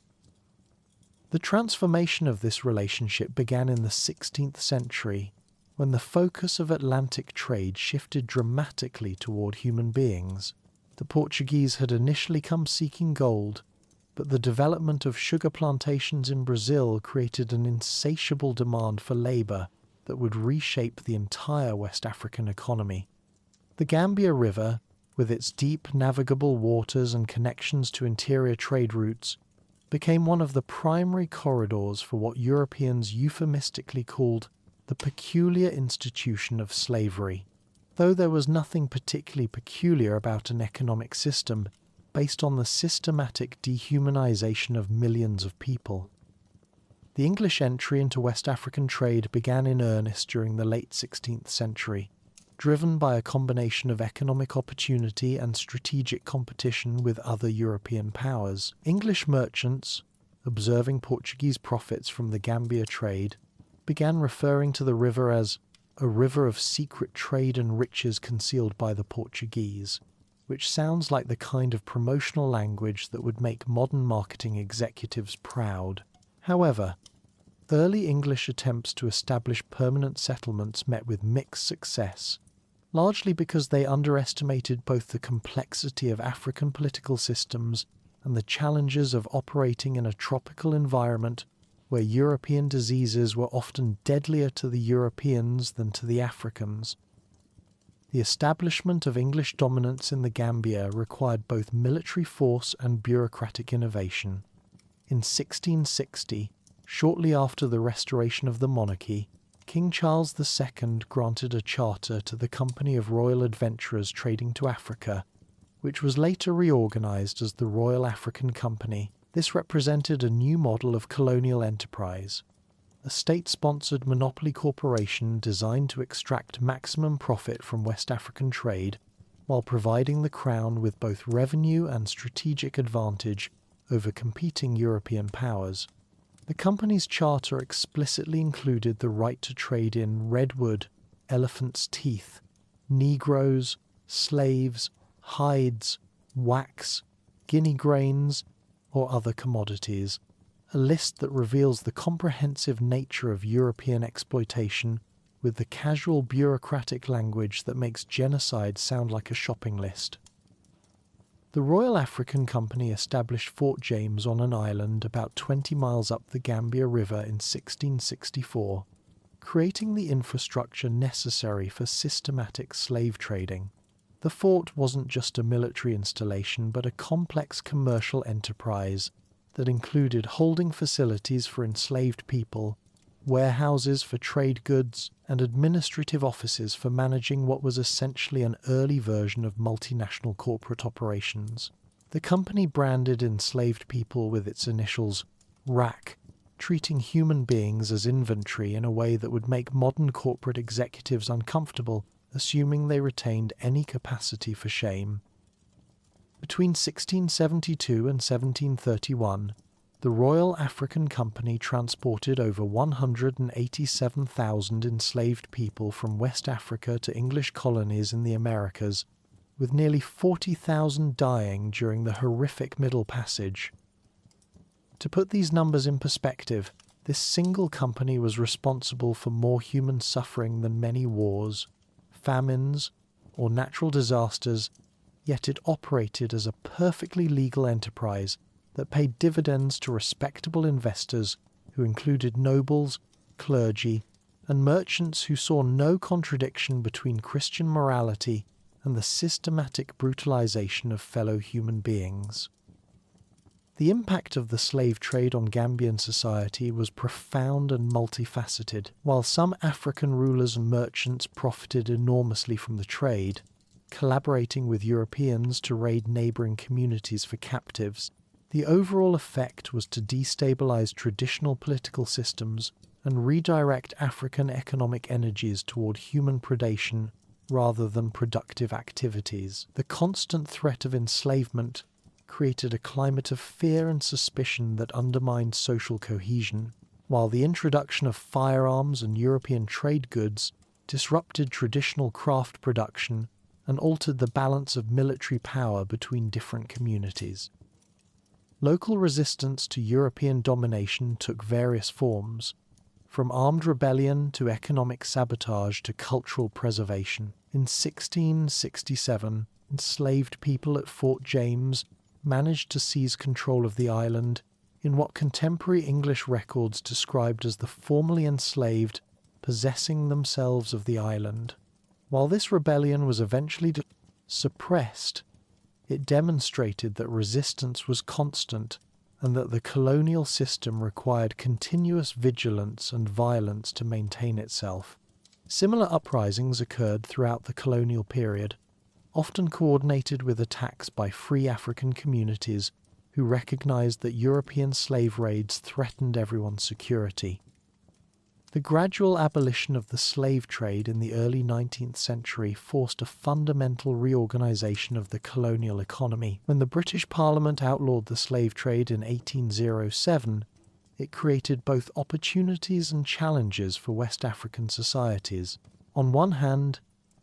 The transformation of this relationship began in the 16th century, when the focus of Atlantic trade shifted dramatically toward human beings. The Portuguese had initially come seeking gold, but the development of sugar plantations in Brazil created an insatiable demand for labor that would reshape the entire West African economy. The Gambia River, with its deep navigable waters and connections to interior trade routes, became one of the primary corridors for what Europeans euphemistically called the peculiar institution of slavery. Though there was nothing particularly peculiar about an economic system based on the systematic dehumanization of millions of people. The English entry into West African trade began in earnest during the late 16th century, driven by a combination of economic opportunity and strategic competition with other European powers. English merchants, observing Portuguese profits from the Gambia trade, began referring to the river as a river of secret trade and riches concealed by the Portuguese, which sounds like the kind of promotional language that would make modern marketing executives proud. However, early English attempts to establish permanent settlements met with mixed success, largely because they underestimated both the complexity of African political systems and the challenges of operating in a tropical environment where European diseases were often deadlier to the Europeans than to the Africans. The establishment of English dominance in the Gambia required both military force and bureaucratic innovation. In 1660, shortly after the restoration of the monarchy, King Charles II granted a charter to the Company of Royal Adventurers trading to Africa, which was later reorganized as the Royal African Company. This represented a new model of colonial enterprise, a state-sponsored monopoly corporation designed to extract maximum profit from West African trade while providing the Crown with both revenue and strategic advantage over competing European powers. The company's charter explicitly included the right to trade in redwood, elephant's teeth, Negroes, slaves, hides, wax, guinea grains, or other commodities, a list that reveals the comprehensive nature of European exploitation with the casual bureaucratic language that makes genocide sound like a shopping list. The Royal African Company established Fort James on an island about 20 miles up the Gambia River in 1664, creating the infrastructure necessary for systematic slave trading. The fort wasn't just a military installation but a complex commercial enterprise that included holding facilities for enslaved people, warehouses for trade goods, and administrative offices for managing what was essentially an early version of multinational corporate operations. The company branded enslaved people with its initials RAC, treating human beings as inventory in a way that would make modern corporate executives uncomfortable, assuming they retained any capacity for shame. Between 1672 and 1731, the Royal African Company transported over 187,000 enslaved people from West Africa to English colonies in the Americas, with nearly 40,000 dying during the horrific Middle Passage. To put these numbers in perspective, this single company was responsible for more human suffering than many wars, famines, or natural disasters, yet it operated as a perfectly legal enterprise that paid dividends to respectable investors who included nobles, clergy, and merchants who saw no contradiction between Christian morality and the systematic brutalization of fellow human beings. The impact of the slave trade on Gambian society was profound and multifaceted. While some African rulers and merchants profited enormously from the trade, collaborating with Europeans to raid neighboring communities for captives, the overall effect was to destabilize traditional political systems and redirect African economic energies toward human predation rather than productive activities. The constant threat of enslavement created a climate of fear and suspicion that undermined social cohesion, while the introduction of firearms and European trade goods disrupted traditional craft production and altered the balance of military power between different communities. Local resistance to European domination took various forms, from armed rebellion to economic sabotage to cultural preservation. In 1667, enslaved people at Fort James managed to seize control of the island in what contemporary English records described as the formerly enslaved possessing themselves of the island. While this rebellion was eventually suppressed, it demonstrated that resistance was constant and that the colonial system required continuous vigilance and violence to maintain itself. Similar uprisings occurred throughout the colonial period, often coordinated with attacks by free African communities who recognized that European slave raids threatened everyone's security. The gradual abolition of the slave trade in the early 19th century forced a fundamental reorganization of the colonial economy. When the British Parliament outlawed the slave trade in 1807, it created both opportunities and challenges for West African societies. On one hand,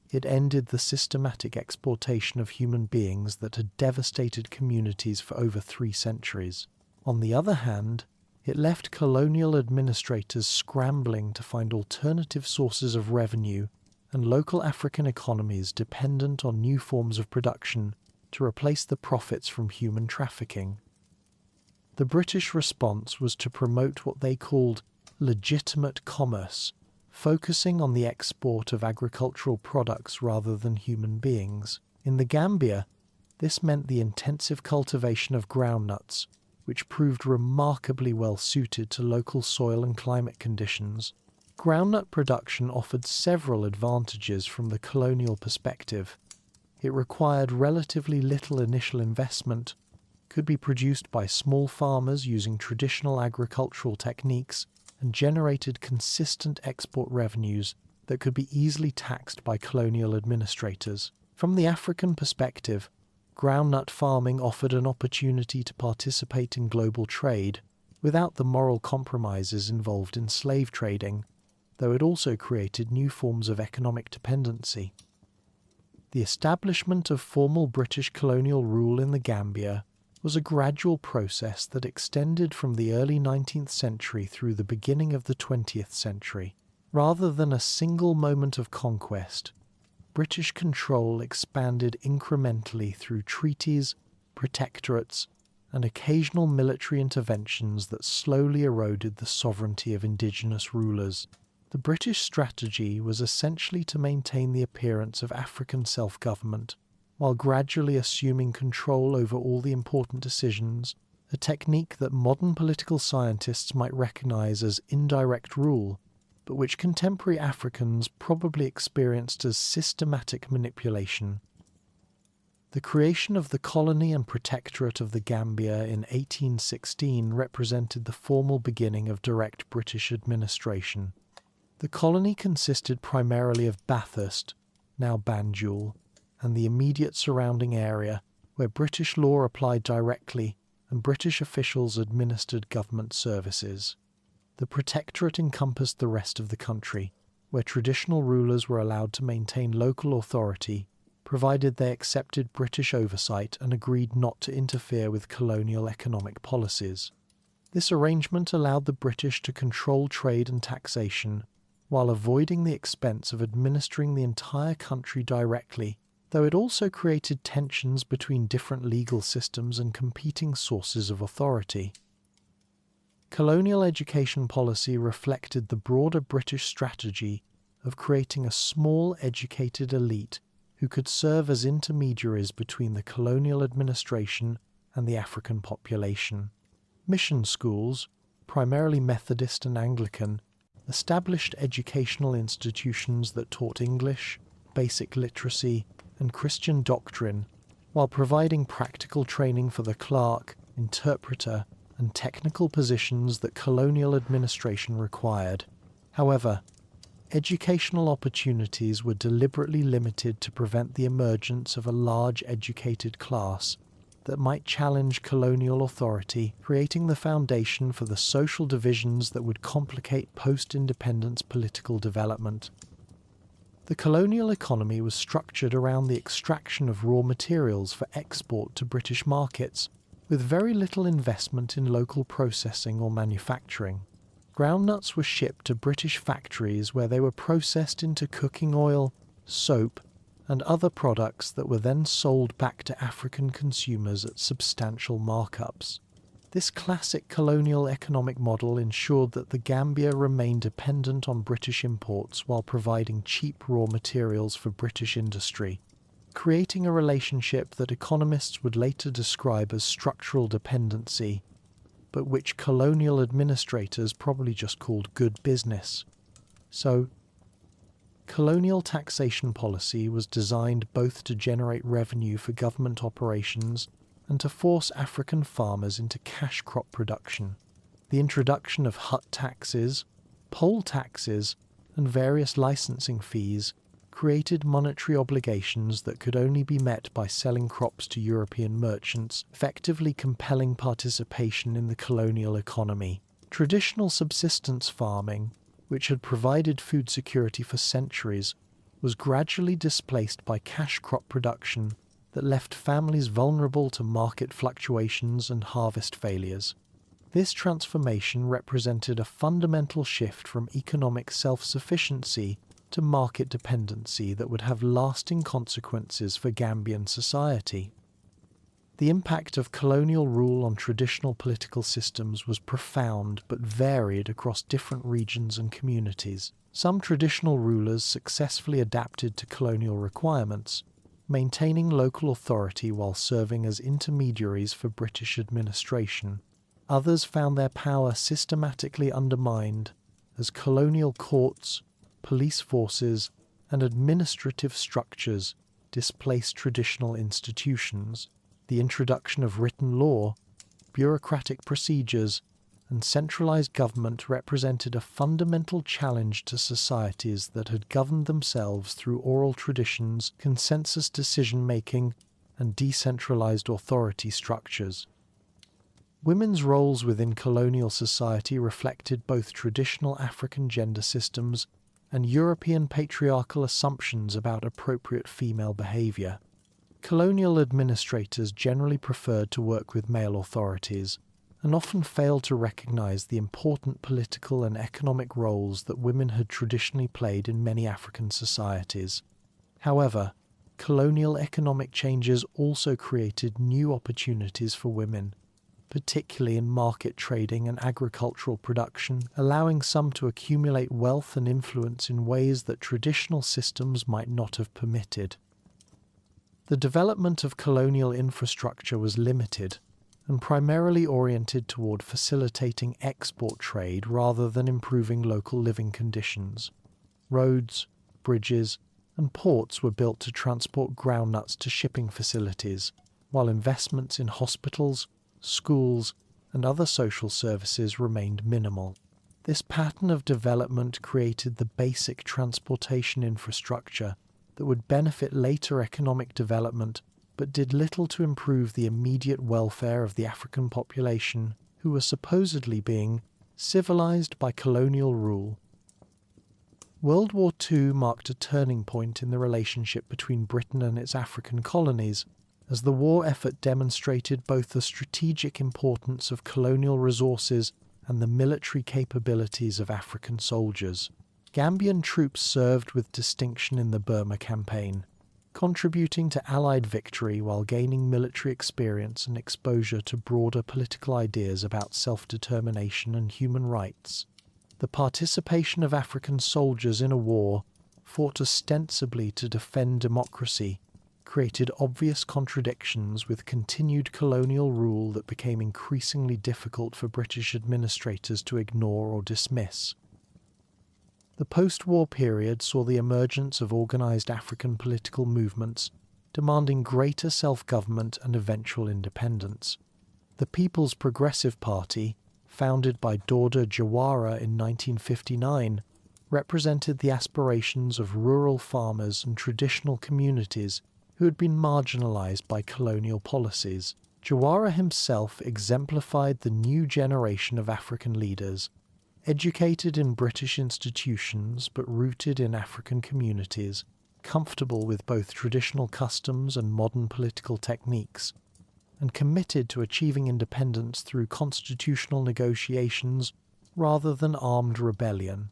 it ended the systematic exploitation of human beings that had devastated communities for over 3 centuries. On the other hand, it left colonial administrators scrambling to find alternative sources of revenue and local African economies dependent on new forms of production to replace the profits from human trafficking. The British response was to promote what they called legitimate commerce, focusing on the export of agricultural products rather than human beings. In the Gambia, this meant the intensive cultivation of groundnuts, which proved remarkably well suited to local soil and climate conditions. Groundnut production offered several advantages from the colonial perspective. It required relatively little initial investment, could be produced by small farmers using traditional agricultural techniques, and generated consistent export revenues that could be easily taxed by colonial administrators. From the African perspective, groundnut farming offered an opportunity to participate in global trade without the moral compromises involved in slave trading, though it also created new forms of economic dependency. The establishment of formal British colonial rule in the Gambia was a gradual process that extended from the early 19th century through the beginning of the 20th century. Rather than a single moment of conquest, British control expanded incrementally through treaties, protectorates, and occasional military interventions that slowly eroded the sovereignty of indigenous rulers. The British strategy was essentially to maintain the appearance of African self-government, while gradually assuming control over all the important decisions, a technique that modern political scientists might recognize as indirect rule, but which contemporary Africans probably experienced as systematic manipulation. The creation of the colony and protectorate of the Gambia in 1816 represented the formal beginning of direct British administration. The colony consisted primarily of Bathurst, now Banjul, and the immediate surrounding area, where British law applied directly and British officials administered government services. The protectorate encompassed the rest of the country, where traditional rulers were allowed to maintain local authority, provided they accepted British oversight and agreed not to interfere with colonial economic policies. This arrangement allowed the British to control trade and taxation, while avoiding the expense of administering the entire country directly, though it also created tensions between different legal systems and competing sources of authority. Colonial education policy reflected the broader British strategy of creating a small educated elite who could serve as intermediaries between the colonial administration and the African population. Mission schools, primarily Methodist and Anglican, established educational institutions that taught English, basic literacy, and Christian doctrine, while providing practical training for the clerk, interpreter, and technical positions that colonial administration required. However, educational opportunities were deliberately limited to prevent the emergence of a large educated class that might challenge colonial authority, creating the foundation for the social divisions that would complicate post-independence political development. The colonial economy was structured around the extraction of raw materials for export to British markets, with very little investment in local processing or manufacturing. Groundnuts were shipped to British factories where they were processed into cooking oil, soap, and other products that were then sold back to African consumers at substantial markups. This classic colonial economic model ensured that the Gambia remained dependent on British imports while providing cheap raw materials for British industry, creating a relationship that economists would later describe as structural dependency, but which colonial administrators probably just called good business. So, colonial taxation policy was designed both to generate revenue for government operations and to force African farmers into cash crop production. The introduction of hut taxes, poll taxes, and various licensing fees created monetary obligations that could only be met by selling crops to European merchants, effectively compelling participation in the colonial economy. Traditional subsistence farming, which had provided food security for centuries, was gradually displaced by cash crop production that left families vulnerable to market fluctuations and harvest failures. This transformation represented a fundamental shift from economic self-sufficiency to market dependency that would have lasting consequences for Gambian society. The impact of colonial rule on traditional political systems was profound but varied across different regions and communities. Some traditional rulers successfully adapted to colonial requirements, maintaining local authority while serving as intermediaries for British administration. Others found their power systematically undermined as colonial courts, police forces, and administrative structures displaced traditional institutions. The introduction of written law, bureaucratic procedures, and centralized government represented a fundamental challenge to societies that had governed themselves through oral traditions, consensus decision-making, and decentralized authority structures. Women's roles within colonial society reflected both traditional African gender systems and European patriarchal assumptions about appropriate female behavior. Colonial administrators generally preferred to work with male authorities and often failed to recognize the important political and economic roles that women had traditionally played in many African societies. However, colonial economic changes also created new opportunities for women, particularly in market trading and agricultural production, allowing some to accumulate wealth and influence in ways that traditional systems might not have permitted. The development of colonial infrastructure was limited and primarily oriented toward facilitating export trade rather than improving local living conditions. Roads, bridges, and ports were built to transport groundnuts to shipping facilities, while investments in hospitals, schools, and other social services remained minimal. This pattern of development created the basic transportation infrastructure that would benefit later economic development, but did little to improve the immediate welfare of the African population, who were supposedly being civilized by colonial rule. World War II marked a turning point in the relationship between Britain and its African colonies, as the war effort demonstrated both the strategic importance of colonial resources and the military capabilities of African soldiers. Gambian troops served with distinction in the Burma campaign, contributing to Allied victory while gaining military experience and exposure to broader political ideas about self-determination and human rights. The participation of African soldiers in a war fought ostensibly to defend democracy created obvious contradictions with continued colonial rule that became increasingly difficult for British administrators to ignore or dismiss. The post-war period saw the emergence of organized African political movements demanding greater self-government and eventual independence. The People's Progressive Party, founded by Dauda Jawara in 1959, represented the aspirations of rural farmers and traditional communities who had been marginalized by colonial policies. Jawara himself exemplified the new generation of African leaders, educated in British institutions but rooted in African communities, comfortable with both traditional customs and modern political techniques, and committed to achieving independence through constitutional negotiations rather than armed rebellion.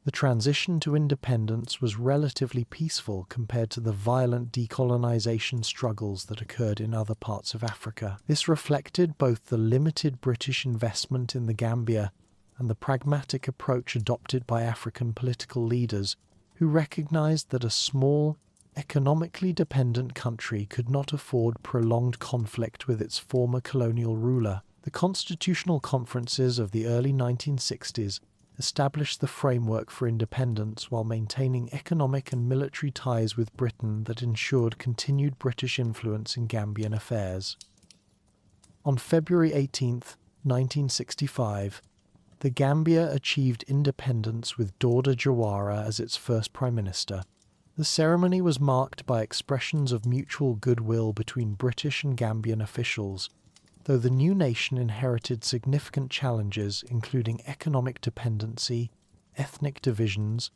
The transition to independence was relatively peaceful compared to the violent decolonization struggles that occurred in other parts of Africa. This reflected both the limited British investment in the Gambia and the pragmatic approach adopted by African political leaders who recognized that a small, economically dependent country could not afford prolonged conflict with its former colonial ruler. The constitutional conferences of the early 1960s established the framework for independence while maintaining economic and military ties with Britain that ensured continued British influence in Gambian affairs. On February 18, 1965, the Gambia achieved independence with Dauda Jawara as its first Prime Minister. The ceremony was marked by expressions of mutual goodwill between British and Gambian officials, though the new nation inherited significant challenges including economic dependency, ethnic divisions,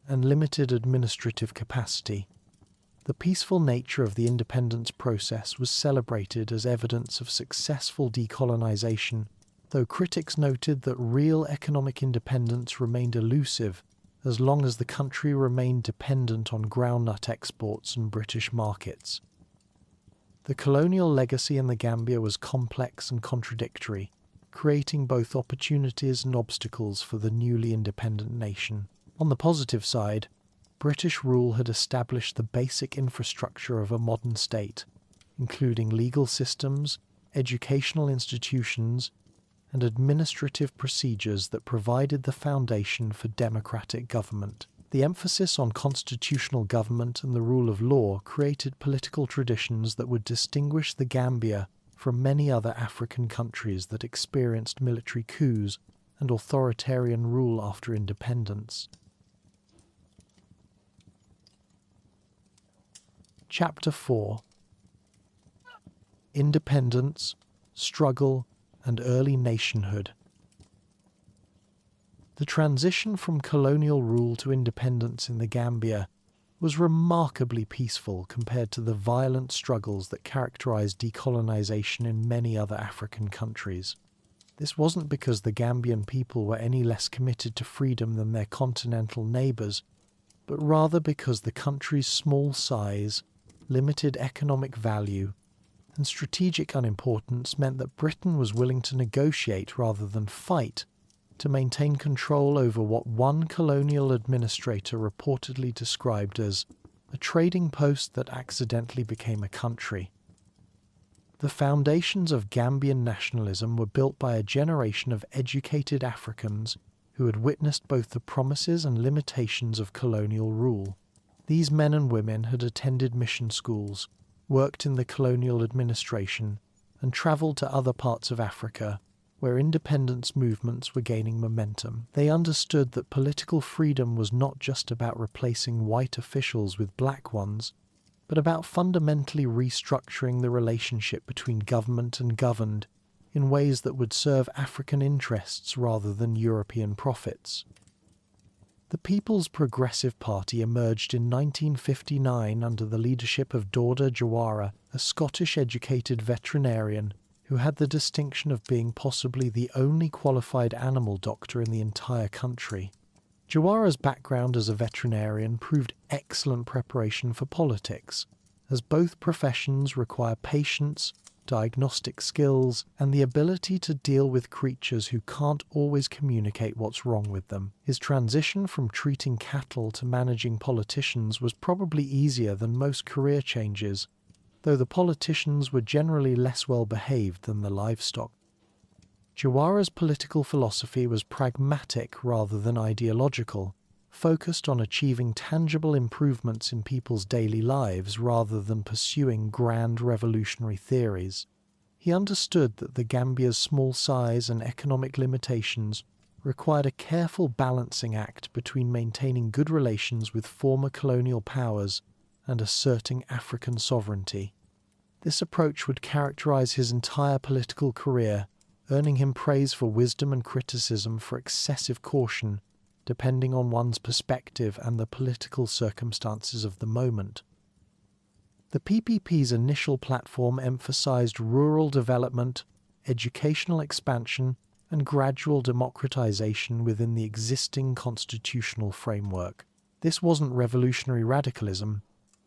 and limited administrative capacity. The peaceful nature of the independence process was celebrated as evidence of successful decolonization, though critics noted that real economic independence remained elusive as long as the country remained dependent on groundnut exports and British markets. The colonial legacy in the Gambia was complex and contradictory, creating both opportunities and obstacles for the newly independent nation. On the positive side, British rule had established the basic infrastructure of a modern state, including legal systems, educational institutions, and administrative procedures that provided the foundation for democratic government. The emphasis on constitutional government and the rule of law created political traditions that would distinguish the Gambia from many other African countries that experienced military coups and authoritarian rule after independence. Chapter 4: Independence, Struggle, and Early Nationhood. The transition from colonial rule to independence in the Gambia was remarkably peaceful compared to the violent struggles that characterized decolonization in many other African countries. This wasn't because the Gambian people were any less committed to freedom than their continental neighbors, but rather because the country's small size, limited economic value, and strategic unimportance meant that Britain was willing to negotiate rather than fight to maintain control over what one colonial administrator reportedly described as a trading post that accidentally became a country. The foundations of Gambian nationalism were built by a generation of educated Africans who had witnessed both the promises and limitations of colonial rule. These men and women had attended mission schools, worked in the colonial administration, and travelled to other parts of Africa where independence movements were gaining momentum. They understood that political freedom was not just about replacing white officials with black ones, but about fundamentally restructuring the relationship between government and governed in ways that would serve African interests rather than European profits. The People's Progressive Party emerged in 1959 under the leadership of Dawda Jawara, a Scottish-educated veterinarian who had the distinction of being possibly the only qualified animal doctor in the entire country. Jawara's background as a veterinarian proved excellent preparation for politics, as both professions require patience, diagnostic skills, and the ability to deal with creatures who can't always communicate what's wrong with them. His transition from treating cattle to managing politicians was probably easier than most career changes, though the politicians were generally less well behaved than the livestock. Jawara's political philosophy was pragmatic rather than ideological, focused on achieving tangible improvements in people's daily lives rather than pursuing grand revolutionary theories. He understood that the Gambia's small size and economic limitations required a careful balancing act between maintaining good relations with former colonial powers and asserting African sovereignty. This approach would characterize his entire political career, earning him praise for wisdom and criticism for excessive caution, depending on one's perspective and the political circumstances of the moment. The PPP's initial platform emphasized rural development, educational expansion, and gradual democratization within the existing constitutional framework. This wasn't revolutionary radicalism,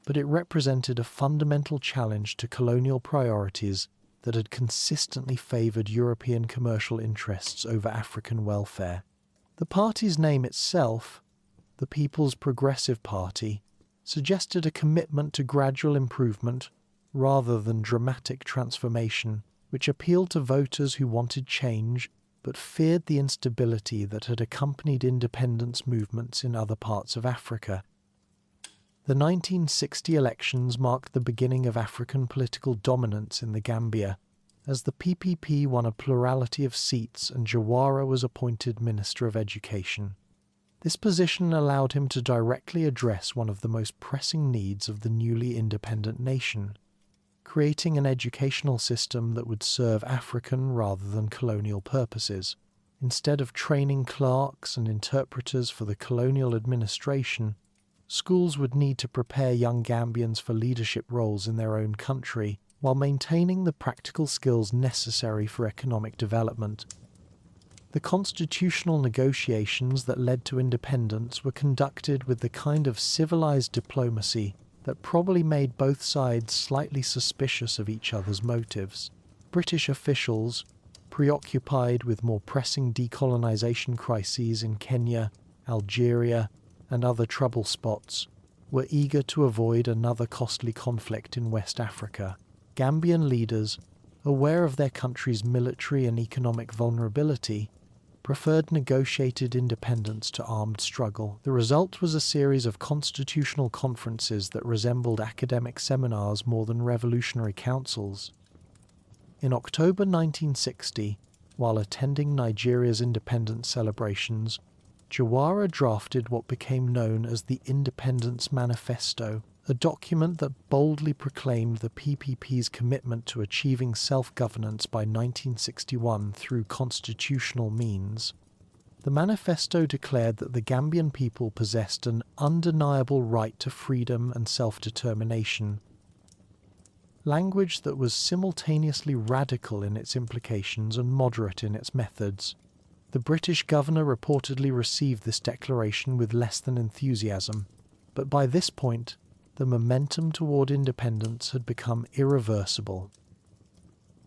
but it represented a fundamental challenge to colonial priorities that had consistently favored European commercial interests over African welfare. The party's name itself, the People's Progressive Party, suggested a commitment to gradual improvement rather than dramatic transformation, which appealed to voters who wanted change but feared the instability that had accompanied independence movements in other parts of Africa. The 1960 elections marked the beginning of African political dominance in the Gambia, as the PPP won a plurality of seats and Jawara was appointed Minister of Education. This position allowed him to directly address one of the most pressing needs of the newly independent nation, creating an educational system that would serve African rather than colonial purposes. Instead of training clerks and interpreters for the colonial administration, schools would need to prepare young Gambians for leadership roles in their own country, while maintaining the practical skills necessary for economic development. The constitutional negotiations that led to independence were conducted with the kind of civilized diplomacy that probably made both sides slightly suspicious of each other's motives. British officials, preoccupied with more pressing decolonization crises in Kenya, Algeria, and other trouble spots, were eager to avoid another costly conflict in West Africa. Gambian leaders, aware of their country's military and economic vulnerability, preferred negotiated independence to armed struggle. The result was a series of constitutional conferences that resembled academic seminars more than revolutionary councils. In October 1960, while attending Nigeria's independence celebrations, Jawara drafted what became known as the Independence Manifesto, a document that boldly proclaimed the PPP's commitment to achieving self-governance by 1961 through constitutional means. The manifesto declared that the Gambian people possessed an undeniable right to freedom and self-determination, language that was simultaneously radical in its implications and moderate in its methods. The British governor reportedly received this declaration with less than enthusiasm, but by this point, the momentum toward independence had become irreversible.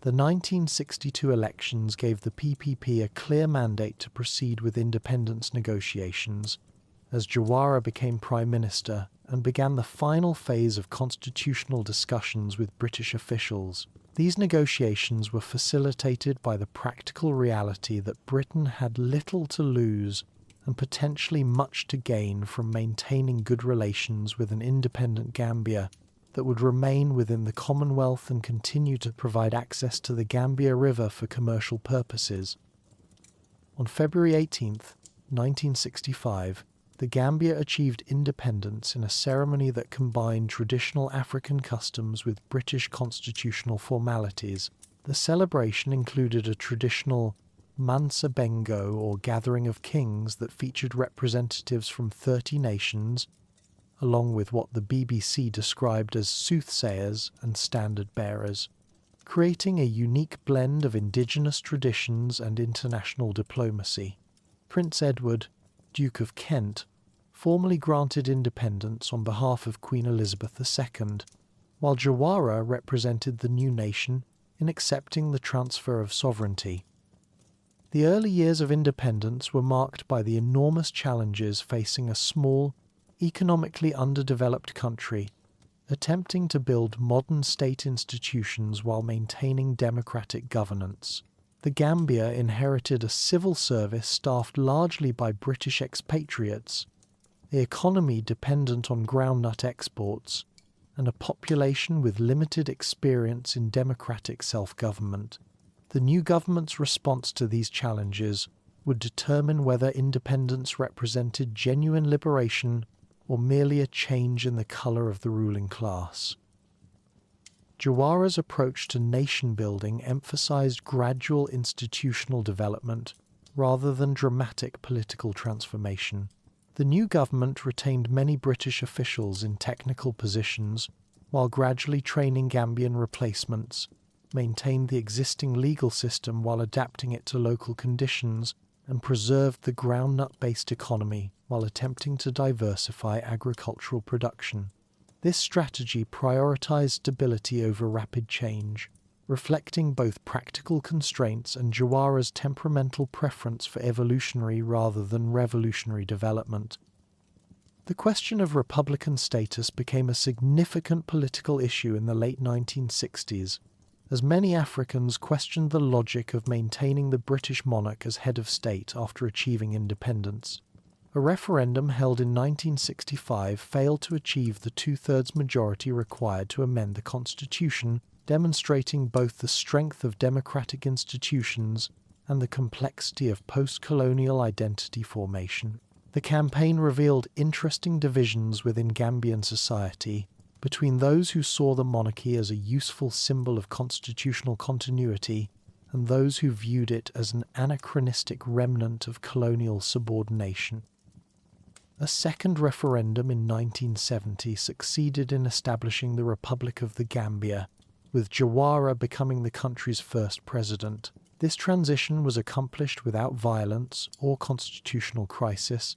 The 1962 elections gave the PPP a clear mandate to proceed with independence negotiations, as Jawara became Prime Minister and began the final phase of constitutional discussions with British officials. These negotiations were facilitated by the practical reality that Britain had little to lose and potentially much to gain from maintaining good relations with an independent Gambia that would remain within the Commonwealth and continue to provide access to the Gambia River for commercial purposes. On February 18, 1965, the Gambia achieved independence in a ceremony that combined traditional African customs with British constitutional formalities. The celebration included a traditional Mansa Bengo, or gathering of kings, that featured representatives from 30 nations, along with what the BBC described as soothsayers and standard bearers, creating a unique blend of indigenous traditions and international diplomacy. Prince Edward, Duke of Kent, formally granted independence on behalf of Queen Elizabeth II, while Jawara represented the new nation in accepting the transfer of sovereignty. The early years of independence were marked by the enormous challenges facing a small, economically underdeveloped country, attempting to build modern state institutions while maintaining democratic governance. The Gambia inherited a civil service staffed largely by British expatriates, the economy dependent on groundnut exports, and a population with limited experience in democratic self-government. The new government's response to these challenges would determine whether independence represented genuine liberation or merely a change in the colour of the ruling class. Jawara's approach to nation-building emphasised gradual institutional development rather than dramatic political transformation. The new government retained many British officials in technical positions, while gradually training Gambian replacements, maintained the existing legal system while adapting it to local conditions, and preserved the groundnut-based economy while attempting to diversify agricultural production. This strategy prioritized stability over rapid change, reflecting both practical constraints and Jawara's temperamental preference for evolutionary rather than revolutionary development. The question of republican status became a significant political issue in the late 1960s, as many Africans questioned the logic of maintaining the British monarch as head of state after achieving independence. A referendum held in 1965 failed to achieve the two-thirds majority required to amend the constitution, demonstrating both the strength of democratic institutions and the complexity of post-colonial identity formation. The campaign revealed interesting divisions within Gambian society, between those who saw the monarchy as a useful symbol of constitutional continuity and those who viewed it as an anachronistic remnant of colonial subordination. A second referendum in 1970 succeeded in establishing the Republic of the Gambia, with Jawara becoming the country's first president. This transition was accomplished without violence or constitutional crisis,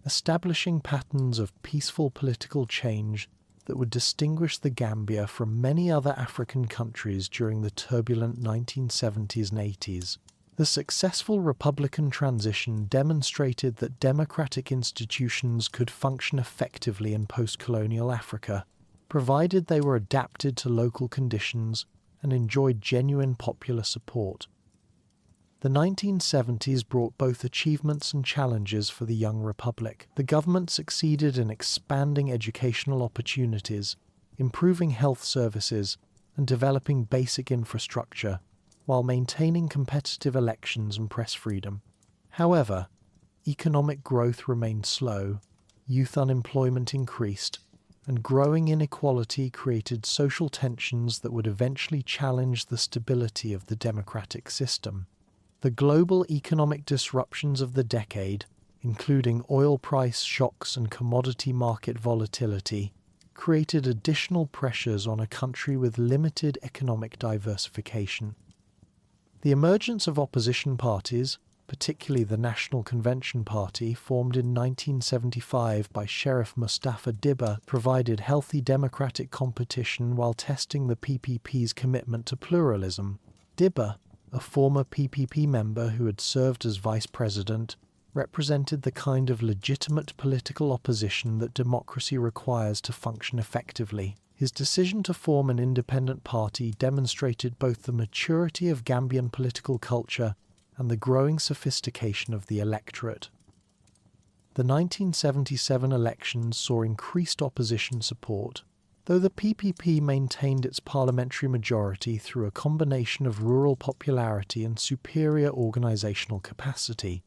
establishing patterns of peaceful political change that would distinguish the Gambia from many other African countries during the turbulent 1970s and 80s. The successful Republican transition demonstrated that democratic institutions could function effectively in post-colonial Africa, provided they were adapted to local conditions and enjoyed genuine popular support. The 1970s brought both achievements and challenges for the young republic. The government succeeded in expanding educational opportunities, improving health services, and developing basic infrastructure, while maintaining competitive elections and press freedom. However, economic growth remained slow, youth unemployment increased, and growing inequality created social tensions that would eventually challenge the stability of the democratic system. The global economic disruptions of the decade, including oil price shocks and commodity market volatility, created additional pressures on a country with limited economic diversification. The emergence of opposition parties, particularly the National Convention Party, formed in 1975 by Sheriff Mustafa Dibba, provided healthy democratic competition while testing the PPP's commitment to pluralism. Dibba, a former PPP member who had served as vice president, represented the kind of legitimate political opposition that democracy requires to function effectively. His decision to form an independent party demonstrated both the maturity of Gambian political culture and the growing sophistication of the electorate. The 1977 elections saw increased opposition support, though the PPP maintained its parliamentary majority through a combination of rural popularity and superior organizational capacity.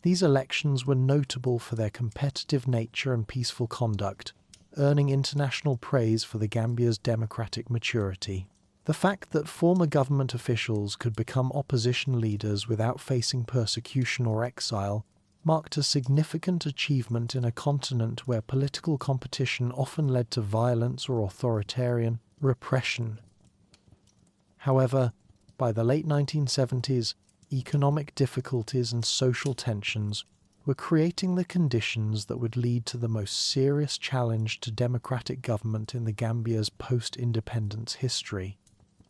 These elections were notable for their competitive nature and peaceful conduct, earning international praise for the Gambia's democratic maturity. The fact that former government officials could become opposition leaders without facing persecution or exile marked a significant achievement in a continent where political competition often led to violence or authoritarian repression. However, by the late 1970s, economic difficulties and social tensions were creating the conditions that would lead to the most serious challenge to democratic government in the Gambia's post-independence history.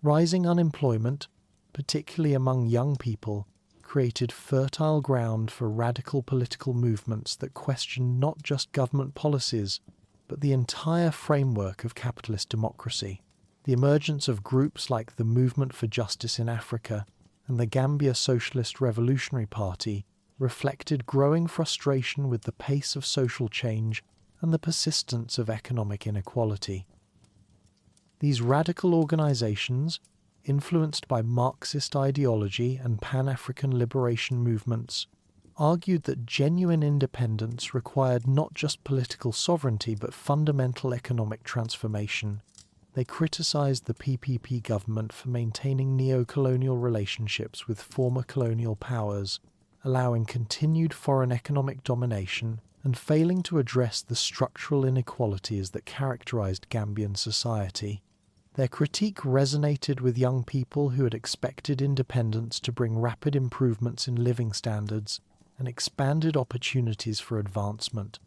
Rising unemployment, particularly among young people, created fertile ground for radical political movements that questioned not just government policies, but the entire framework of capitalist democracy. The emergence of groups like the Movement for Justice in Africa and the Gambia Socialist Revolutionary Party reflected growing frustration with the pace of social change and the persistence of economic inequality. These radical organizations, influenced by Marxist ideology and Pan-African liberation movements, argued that genuine independence required not just political sovereignty but fundamental economic transformation. They criticized the PPP government for maintaining neo-colonial relationships with former colonial powers, allowing continued foreign economic domination, and failing to address the structural inequalities that characterized Gambian society. Their critique resonated with young people who had expected independence to bring rapid improvements in living standards and expanded opportunities for advancement.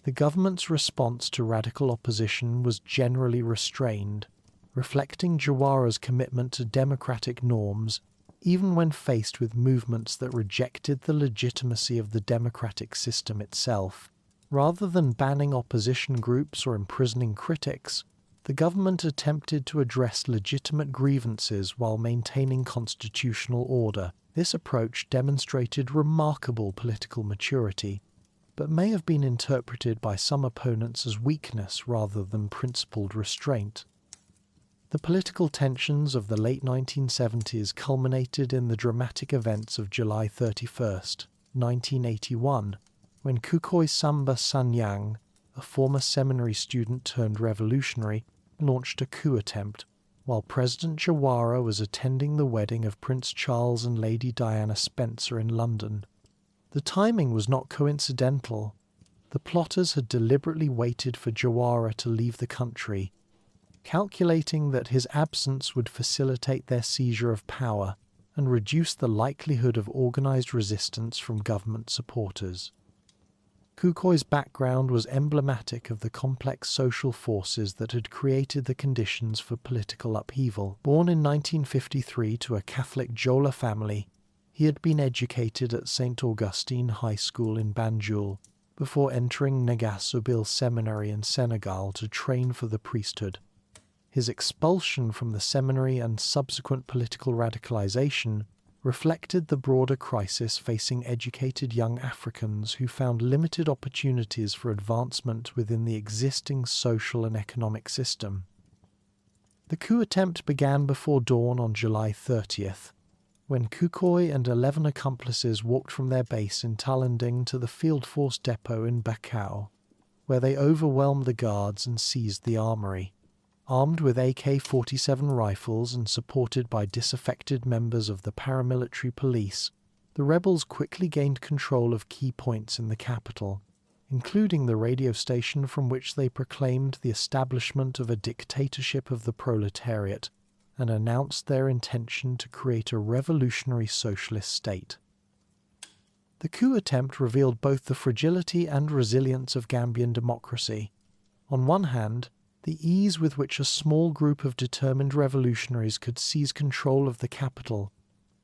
The government's response to radical opposition was generally restrained, reflecting Jawara's commitment to democratic norms, even when faced with movements that rejected the legitimacy of the democratic system itself. Rather than banning opposition groups or imprisoning critics, the government attempted to address legitimate grievances while maintaining constitutional order. This approach demonstrated remarkable political maturity, but may have been interpreted by some opponents as weakness rather than principled restraint. The political tensions of the late 1970s culminated in the dramatic events of July 31st, 1981, when Kukoi Samba Sanyang, a former seminary student turned revolutionary, launched a coup attempt, while President Jawara was attending the wedding of Prince Charles and Lady Diana Spencer in London. The timing was not coincidental. The plotters had deliberately waited for Jawara to leave the country, calculating that his absence would facilitate their seizure of power and reduce the likelihood of organized resistance from government supporters. Koukoy's background was emblematic of the complex social forces that had created the conditions for political upheaval. Born in 1953 to a Catholic Jola family, he had been educated at St. Augustine High School in Banjul before entering Negasubil Seminary in Senegal to train for the priesthood. His expulsion from the seminary and subsequent political radicalization reflected the broader crisis facing educated young Africans who found limited opportunities for advancement within the existing social and economic system. The coup attempt began before dawn on July 30th, when Koukoy and 11 accomplices walked from their base in Talanding to the Field Force Depot in Bakau, where they overwhelmed the guards and seized the armory. Armed with AK-47 rifles and supported by disaffected members of the paramilitary police, the rebels quickly gained control of key points in the capital, including the radio station from which they proclaimed the establishment of a dictatorship of the proletariat and announced their intention to create a revolutionary socialist state. The coup attempt revealed both the fragility and resilience of Gambian democracy. On one hand, the ease with which a small group of determined revolutionaries could seize control of the capital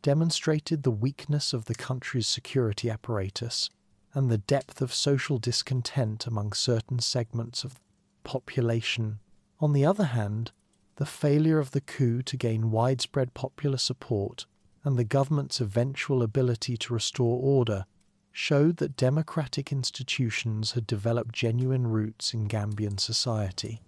demonstrated the weakness of the country's security apparatus and the depth of social discontent among certain segments of the population. On the other hand, the failure of the coup to gain widespread popular support and the government's eventual ability to restore order showed that democratic institutions had developed genuine roots in Gambian society.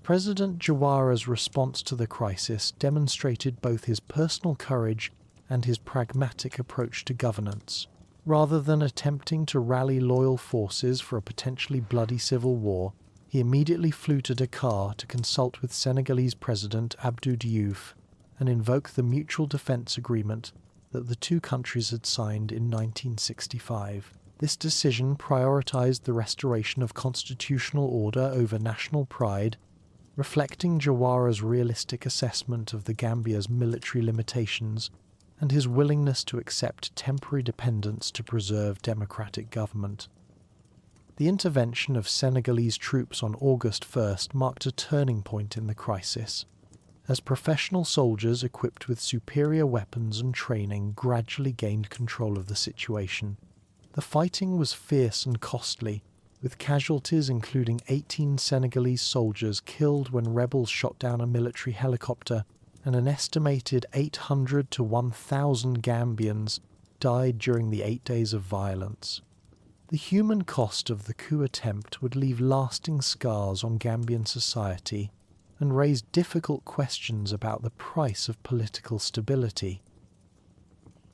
President Jawara's response to the crisis demonstrated both his personal courage and his pragmatic approach to governance. Rather than attempting to rally loyal forces for a potentially bloody civil war, he immediately flew to Dakar to consult with Senegalese President Abdou Diouf and invoke the Mutual Defense Agreement that the two countries had signed in 1965. This decision prioritized the restoration of constitutional order over national pride, reflecting Jawara's realistic assessment of the Gambia's military limitations and his willingness to accept temporary dependence to preserve democratic government. The intervention of Senegalese troops on August 1st marked a turning point in the crisis, as professional soldiers equipped with superior weapons and training gradually gained control of the situation. The fighting was fierce and costly, with casualties including 18 Senegalese soldiers killed when rebels shot down a military helicopter, and an estimated 800 to 1,000 Gambians died during the 8 days of violence. The human cost of the coup attempt would leave lasting scars on Gambian society and raise difficult questions about the price of political stability.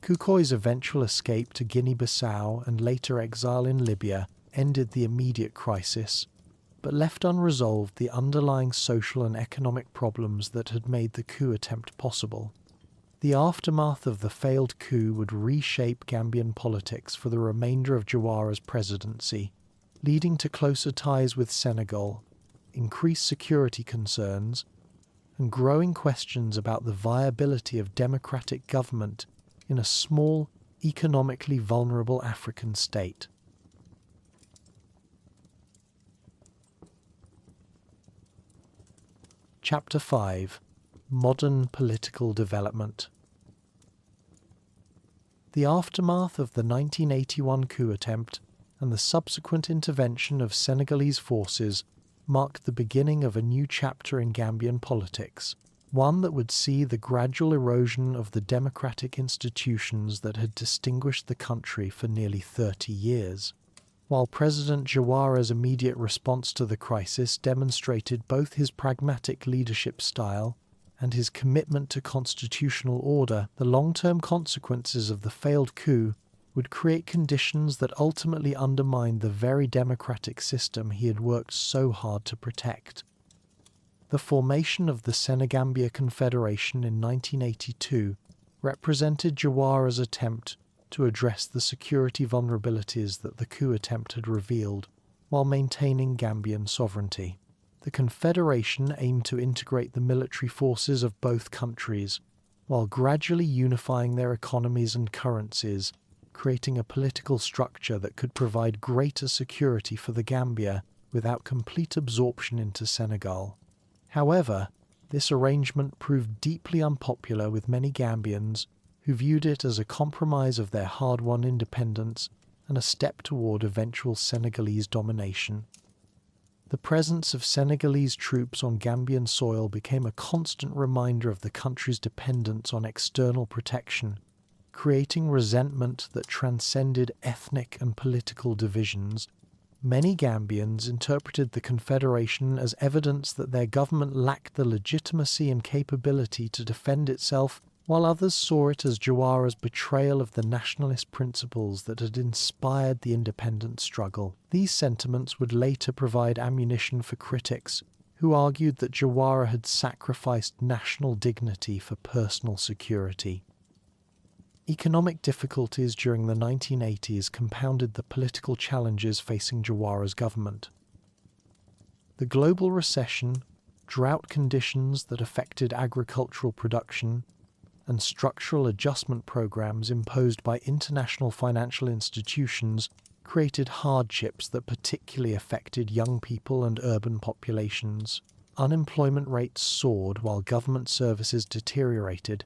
Koukoy's eventual escape to Guinea-Bissau and later exile in Libya ended the immediate crisis, but left unresolved the underlying social and economic problems that had made the coup attempt possible. The aftermath of the failed coup would reshape Gambian politics for the remainder of Jawara's presidency, leading to closer ties with Senegal, increased security concerns, and growing questions about the viability of democratic government in a small, economically vulnerable African state. Chapter 5: Modern Political Development. The aftermath of the 1981 coup attempt and the subsequent intervention of Senegalese forces marked the beginning of a new chapter in Gambian politics, one that would see the gradual erosion of the democratic institutions that had distinguished the country for nearly 30 years. While President Jawara's immediate response to the crisis demonstrated both his pragmatic leadership style and his commitment to constitutional order, the long-term consequences of the failed coup would create conditions that ultimately undermined the very democratic system he had worked so hard to protect. The formation of the Senegambia Confederation in 1982 represented Jawara's attempt to address the security vulnerabilities that the coup attempt had revealed, while maintaining Gambian sovereignty. The Confederation aimed to integrate the military forces of both countries, while gradually unifying their economies and currencies, creating a political structure that could provide greater security for the Gambia without complete absorption into Senegal. However, this arrangement proved deeply unpopular with many Gambians who viewed it as a compromise of their hard-won independence and a step toward eventual Senegalese domination. The presence of Senegalese troops on Gambian soil became a constant reminder of the country's dependence on external protection, creating resentment that transcended ethnic and political divisions. Many Gambians interpreted the Confederation as evidence that their government lacked the legitimacy and capability to defend itself, while others saw it as Jawara's betrayal of the nationalist principles that had inspired the independence struggle. These sentiments would later provide ammunition for critics, who argued that Jawara had sacrificed national dignity for personal security. Economic difficulties during the 1980s compounded the political challenges facing Jawara's government. The global recession, drought conditions that affected agricultural production, and structural adjustment programs imposed by international financial institutions created hardships that particularly affected young people and urban populations. Unemployment rates soared while government services deteriorated,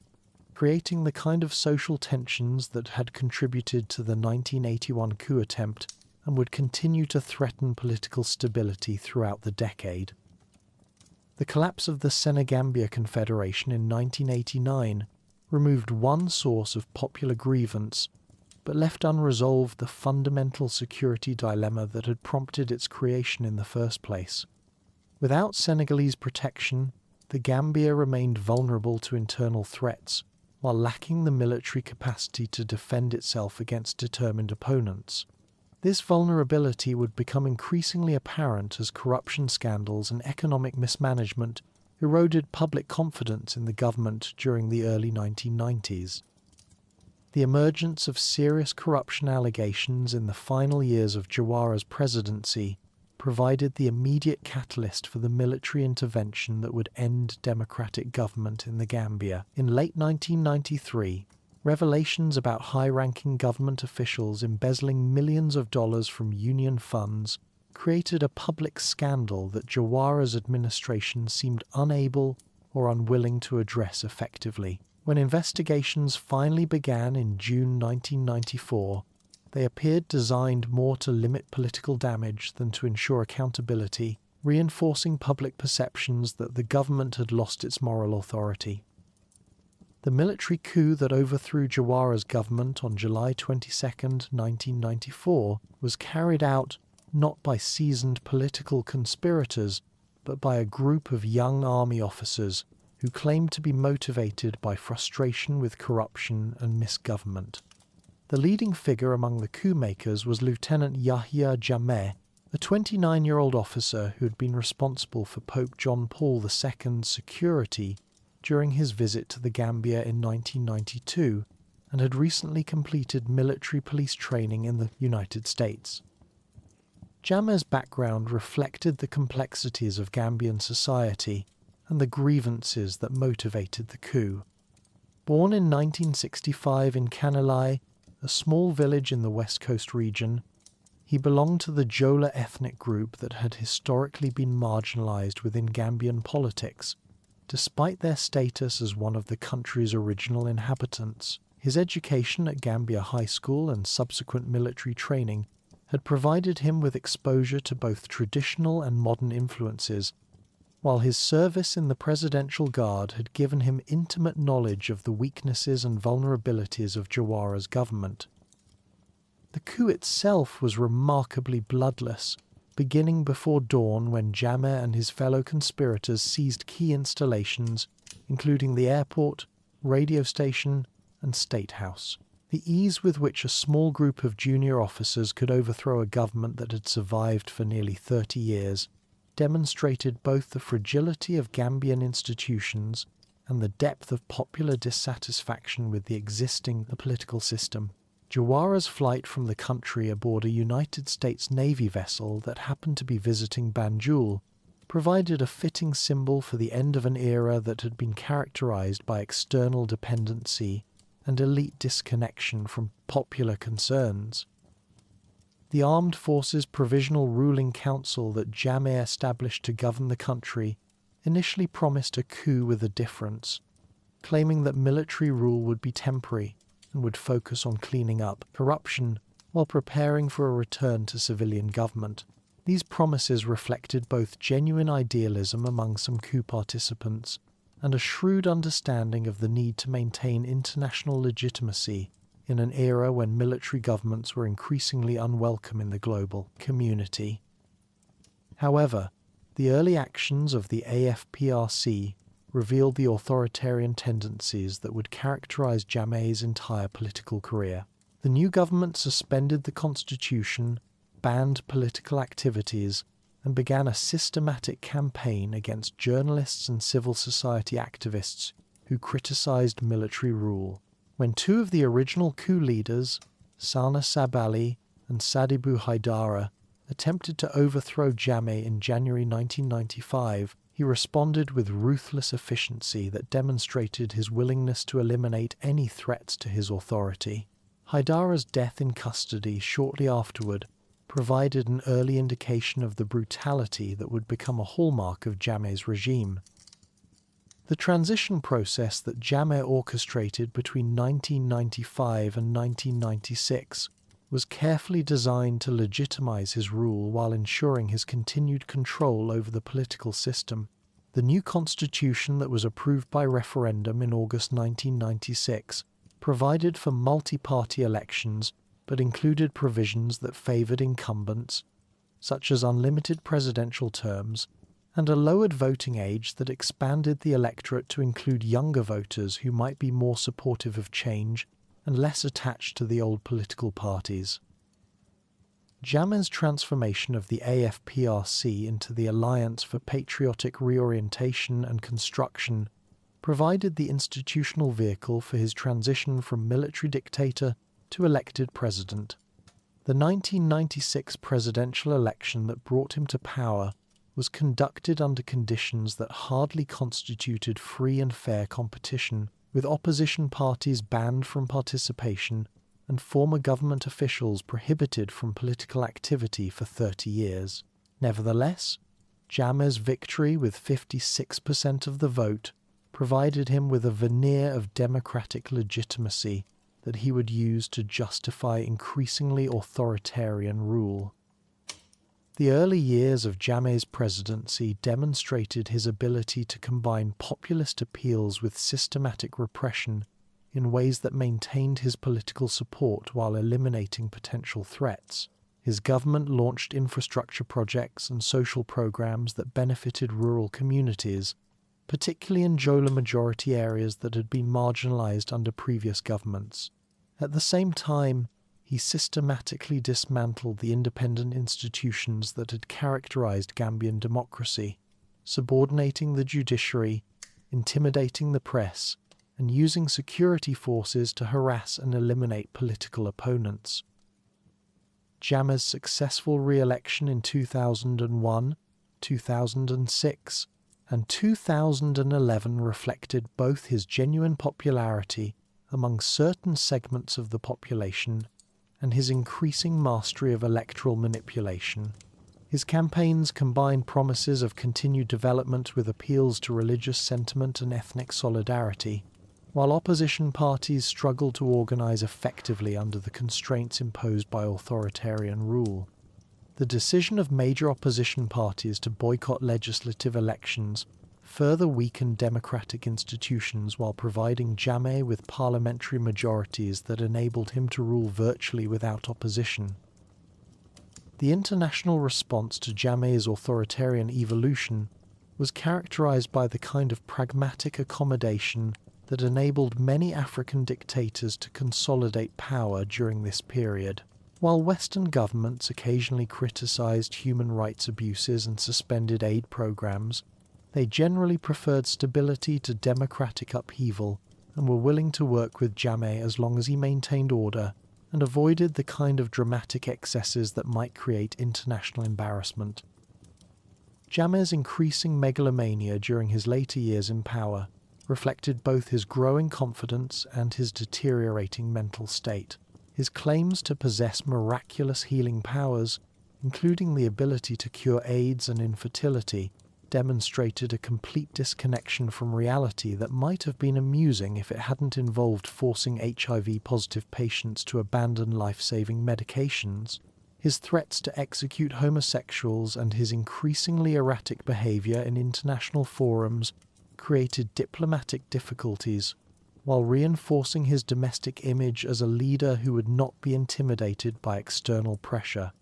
creating the kind of social tensions that had contributed to the 1981 coup attempt and would continue to threaten political stability throughout the decade. The collapse of the Senegambia Confederation in 1989 removed one source of popular grievance, but left unresolved the fundamental security dilemma that had prompted its creation in the first place. Without Senegalese protection, the Gambia remained vulnerable to internal threats, while lacking the military capacity to defend itself against determined opponents. This vulnerability would become increasingly apparent as corruption scandals and economic mismanagement eroded public confidence in the government during the early 1990s. The emergence of serious corruption allegations in the final years of Jawara's presidency provided the immediate catalyst for the military intervention that would end democratic government in the Gambia. In late 1993, revelations about high-ranking government officials embezzling millions of dollars from union funds created a public scandal that Jawara's administration seemed unable or unwilling to address effectively. When investigations finally began in June 1994, they appeared designed more to limit political damage than to ensure accountability, reinforcing public perceptions that the government had lost its moral authority. The military coup that overthrew Jawara's government on July 22, 1994, was carried out not by seasoned political conspirators, but by a group of young army officers who claimed to be motivated by frustration with corruption and misgovernment. The leading figure among the coup makers was Lieutenant Yahya Jammeh, a 29-year-old officer who had been responsible for Pope John Paul II's security during his visit to the Gambia in 1992 and had recently completed military police training in the United States. Jammeh's background reflected the complexities of Gambian society and the grievances that motivated the coup. Born in 1965 in Kanilai, a small village in the West Coast region, he belonged to the Jola ethnic group that had historically been marginalized within Gambian politics, despite their status as one of the country's original inhabitants. His education at Gambia High School and subsequent military training had provided him with exposure to both traditional and modern influences, while his service in the Presidential Guard had given him intimate knowledge of the weaknesses and vulnerabilities of Jawara's government. The coup itself was remarkably bloodless, beginning before dawn when Jammeh and his fellow conspirators seized key installations, including the airport, radio station, and State House. The ease with which a small group of junior officers could overthrow a government that had survived for nearly 30 years demonstrated both the fragility of Gambian institutions and the depth of popular dissatisfaction with the existing political system. Jawara's flight from the country aboard a United States Navy vessel that happened to be visiting Banjul provided a fitting symbol for the end of an era that had been characterized by external dependency and elite disconnection from popular concerns. The Armed Forces Provisional Ruling Council that Jammeh established to govern the country initially promised a coup with a difference, claiming that military rule would be temporary and would focus on cleaning up corruption while preparing for a return to civilian government. These promises reflected both genuine idealism among some coup participants and a shrewd understanding of the need to maintain international legitimacy in an era when military governments were increasingly unwelcome in the global community. However, the early actions of the AFPRC revealed the authoritarian tendencies that would characterize Jammeh's entire political career. The new government suspended the constitution, banned political activities, and began a systematic campaign against journalists and civil society activists who criticized military rule. When two of the original coup leaders, Sana Sabali and Sadibu Haidara, attempted to overthrow Jammeh in January 1995, he responded with ruthless efficiency that demonstrated his willingness to eliminate any threats to his authority. Haidara's death in custody shortly afterward provided an early indication of the brutality that would become a hallmark of Jammeh's regime. The transition process that Jammeh orchestrated between 1995 and 1996 was carefully designed to legitimize his rule while ensuring his continued control over the political system. The new constitution that was approved by referendum in August 1996 provided for multi-party elections but included provisions that favored incumbents, such as unlimited presidential terms, and a lowered voting age that expanded the electorate to include younger voters who might be more supportive of change and less attached to the old political parties. Jammeh's transformation of the AFPRC into the Alliance for Patriotic Reorientation and Construction provided the institutional vehicle for his transition from military dictator to elected president. The 1996 presidential election that brought him to power was conducted under conditions that hardly constituted free and fair competition, with opposition parties banned from participation and former government officials prohibited from political activity for 30 years. Nevertheless, Jammeh's victory with 56% of the vote provided him with a veneer of democratic legitimacy that he would use to justify increasingly authoritarian rule. The early years of Jammeh's presidency demonstrated his ability to combine populist appeals with systematic repression in ways that maintained his political support while eliminating potential threats. His government launched infrastructure projects and social programs that benefited rural communities, particularly in Jola majority areas that had been marginalized under previous governments. At the same time, he systematically dismantled the independent institutions that had characterized Gambian democracy, subordinating the judiciary, intimidating the press, and using security forces to harass and eliminate political opponents. Jammeh's successful re-election in 2001, 2006, and 2011 reflected both his genuine popularity among certain segments of the population and his increasing mastery of electoral manipulation. His campaigns combined promises of continued development with appeals to religious sentiment and ethnic solidarity, while opposition parties struggled to organize effectively under the constraints imposed by authoritarian rule. The decision of major opposition parties to boycott legislative elections further weakened democratic institutions while providing Jammeh with parliamentary majorities that enabled him to rule virtually without opposition. The international response to Jammeh's authoritarian evolution was characterized by the kind of pragmatic accommodation that enabled many African dictators to consolidate power during this period. While Western governments occasionally criticized human rights abuses and suspended aid programs, they generally preferred stability to democratic upheaval and were willing to work with Jammeh as long as he maintained order and avoided the kind of dramatic excesses that might create international embarrassment. Jammeh's increasing megalomania during his later years in power reflected both his growing confidence and his deteriorating mental state. His claims to possess miraculous healing powers, including the ability to cure AIDS and infertility, demonstrated a complete disconnection from reality that might have been amusing if it hadn't involved forcing HIV-positive patients to abandon life-saving medications. His threats to execute homosexuals and his increasingly erratic behavior in international forums created diplomatic difficulties, while reinforcing his domestic image as a leader who would not be intimidated by external pressure.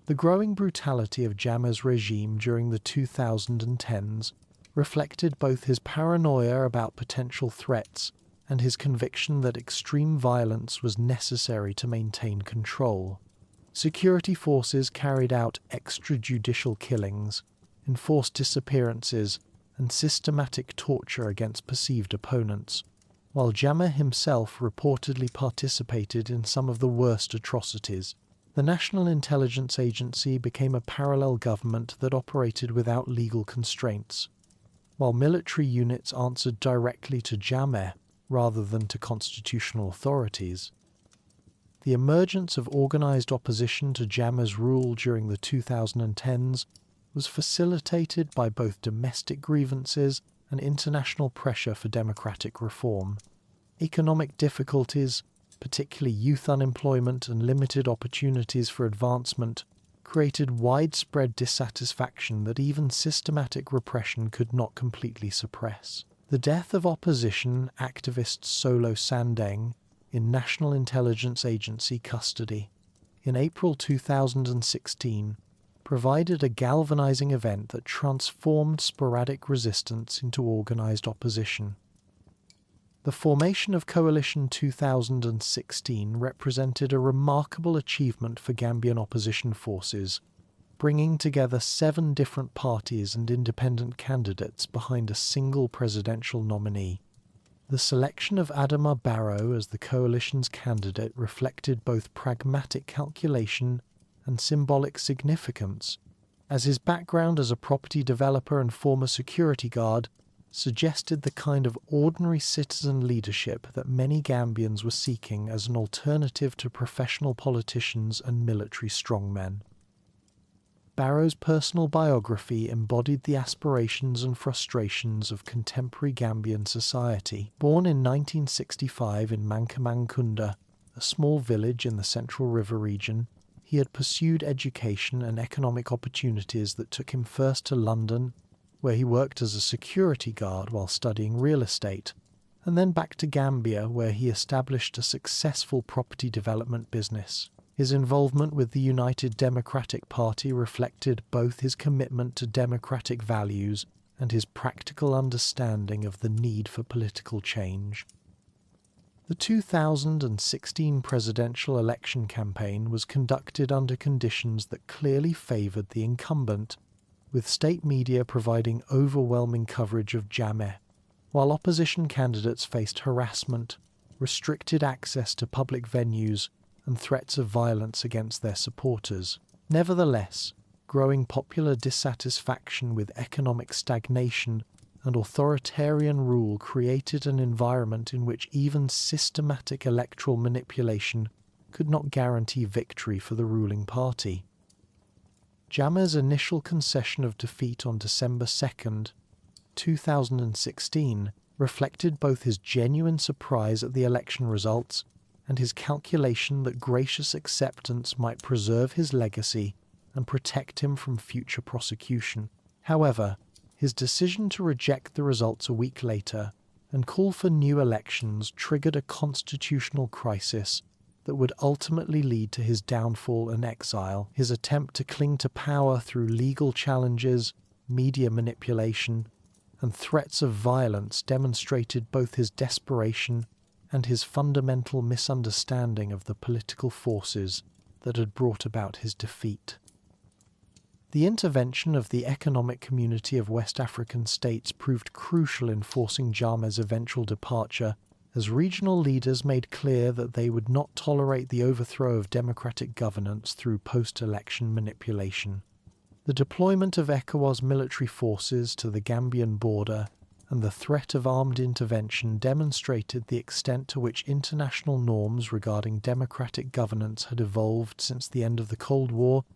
The growing brutality of Jammeh's regime during the 2010s reflected both his paranoia about potential threats and his conviction that extreme violence was necessary to maintain control. Security forces carried out extrajudicial killings, enforced disappearances, and systematic torture against perceived opponents, while Jammeh himself reportedly participated in some of the worst atrocities. The National Intelligence Agency became a parallel government that operated without legal constraints, while military units answered directly to Jammeh rather than to constitutional authorities. The emergence of organized opposition to Jammeh's rule during the 2010s was facilitated by both domestic grievances and international pressure for democratic reform. Economic difficulties, particularly youth unemployment and limited opportunities for advancement, created widespread dissatisfaction that even systematic repression could not completely suppress. The death of opposition activist Solo Sandeng in National Intelligence Agency custody in April 2016 provided a galvanizing event that transformed sporadic resistance into organized opposition. The formation of Coalition 2016 represented a remarkable achievement for Gambian opposition forces, bringing together 7 different parties and independent candidates behind a single presidential nominee. The selection of Adama Barrow as the coalition's candidate reflected both pragmatic calculation and symbolic significance, as his background as a property developer and former security guard suggested the kind of ordinary citizen leadership that many Gambians were seeking as an alternative to professional politicians and military strongmen. Barrow's personal biography embodied the aspirations and frustrations of contemporary Gambian society. Born in 1965 in Mankamangkunda, a small village in the Central River region, he had pursued education and economic opportunities that took him first to London, where he worked as a security guard while studying real estate, and then back to Gambia, where he established a successful property development business. His involvement with the United Democratic Party reflected both his commitment to democratic values and his practical understanding of the need for political change. The 2016 presidential election campaign was conducted under conditions that clearly favoured the incumbent, with state media providing overwhelming coverage of Jammeh, while opposition candidates faced harassment, restricted access to public venues, and threats of violence against their supporters. Nevertheless, growing popular dissatisfaction with economic stagnation and authoritarian rule created an environment in which even systematic electoral manipulation could not guarantee victory for the ruling party. Jammeh's initial concession of defeat on December 2, 2016, reflected both his genuine surprise at the election results and his calculation that gracious acceptance might preserve his legacy and protect him from future prosecution. However, his decision to reject the results a week later and call for new elections triggered a constitutional crisis that would ultimately lead to his downfall and exile. His attempt to cling to power through legal challenges, media manipulation, and threats of violence demonstrated both his desperation and his fundamental misunderstanding of the political forces that had brought about his defeat. The intervention of the Economic Community of West African States proved crucial in forcing Jammeh's eventual departure, as regional leaders made clear that they would not tolerate the overthrow of democratic governance through post-election manipulation. The deployment of ECOWAS military forces to the Gambian border and the threat of armed intervention demonstrated the extent to which international norms regarding democratic governance had evolved since the end of the Cold War,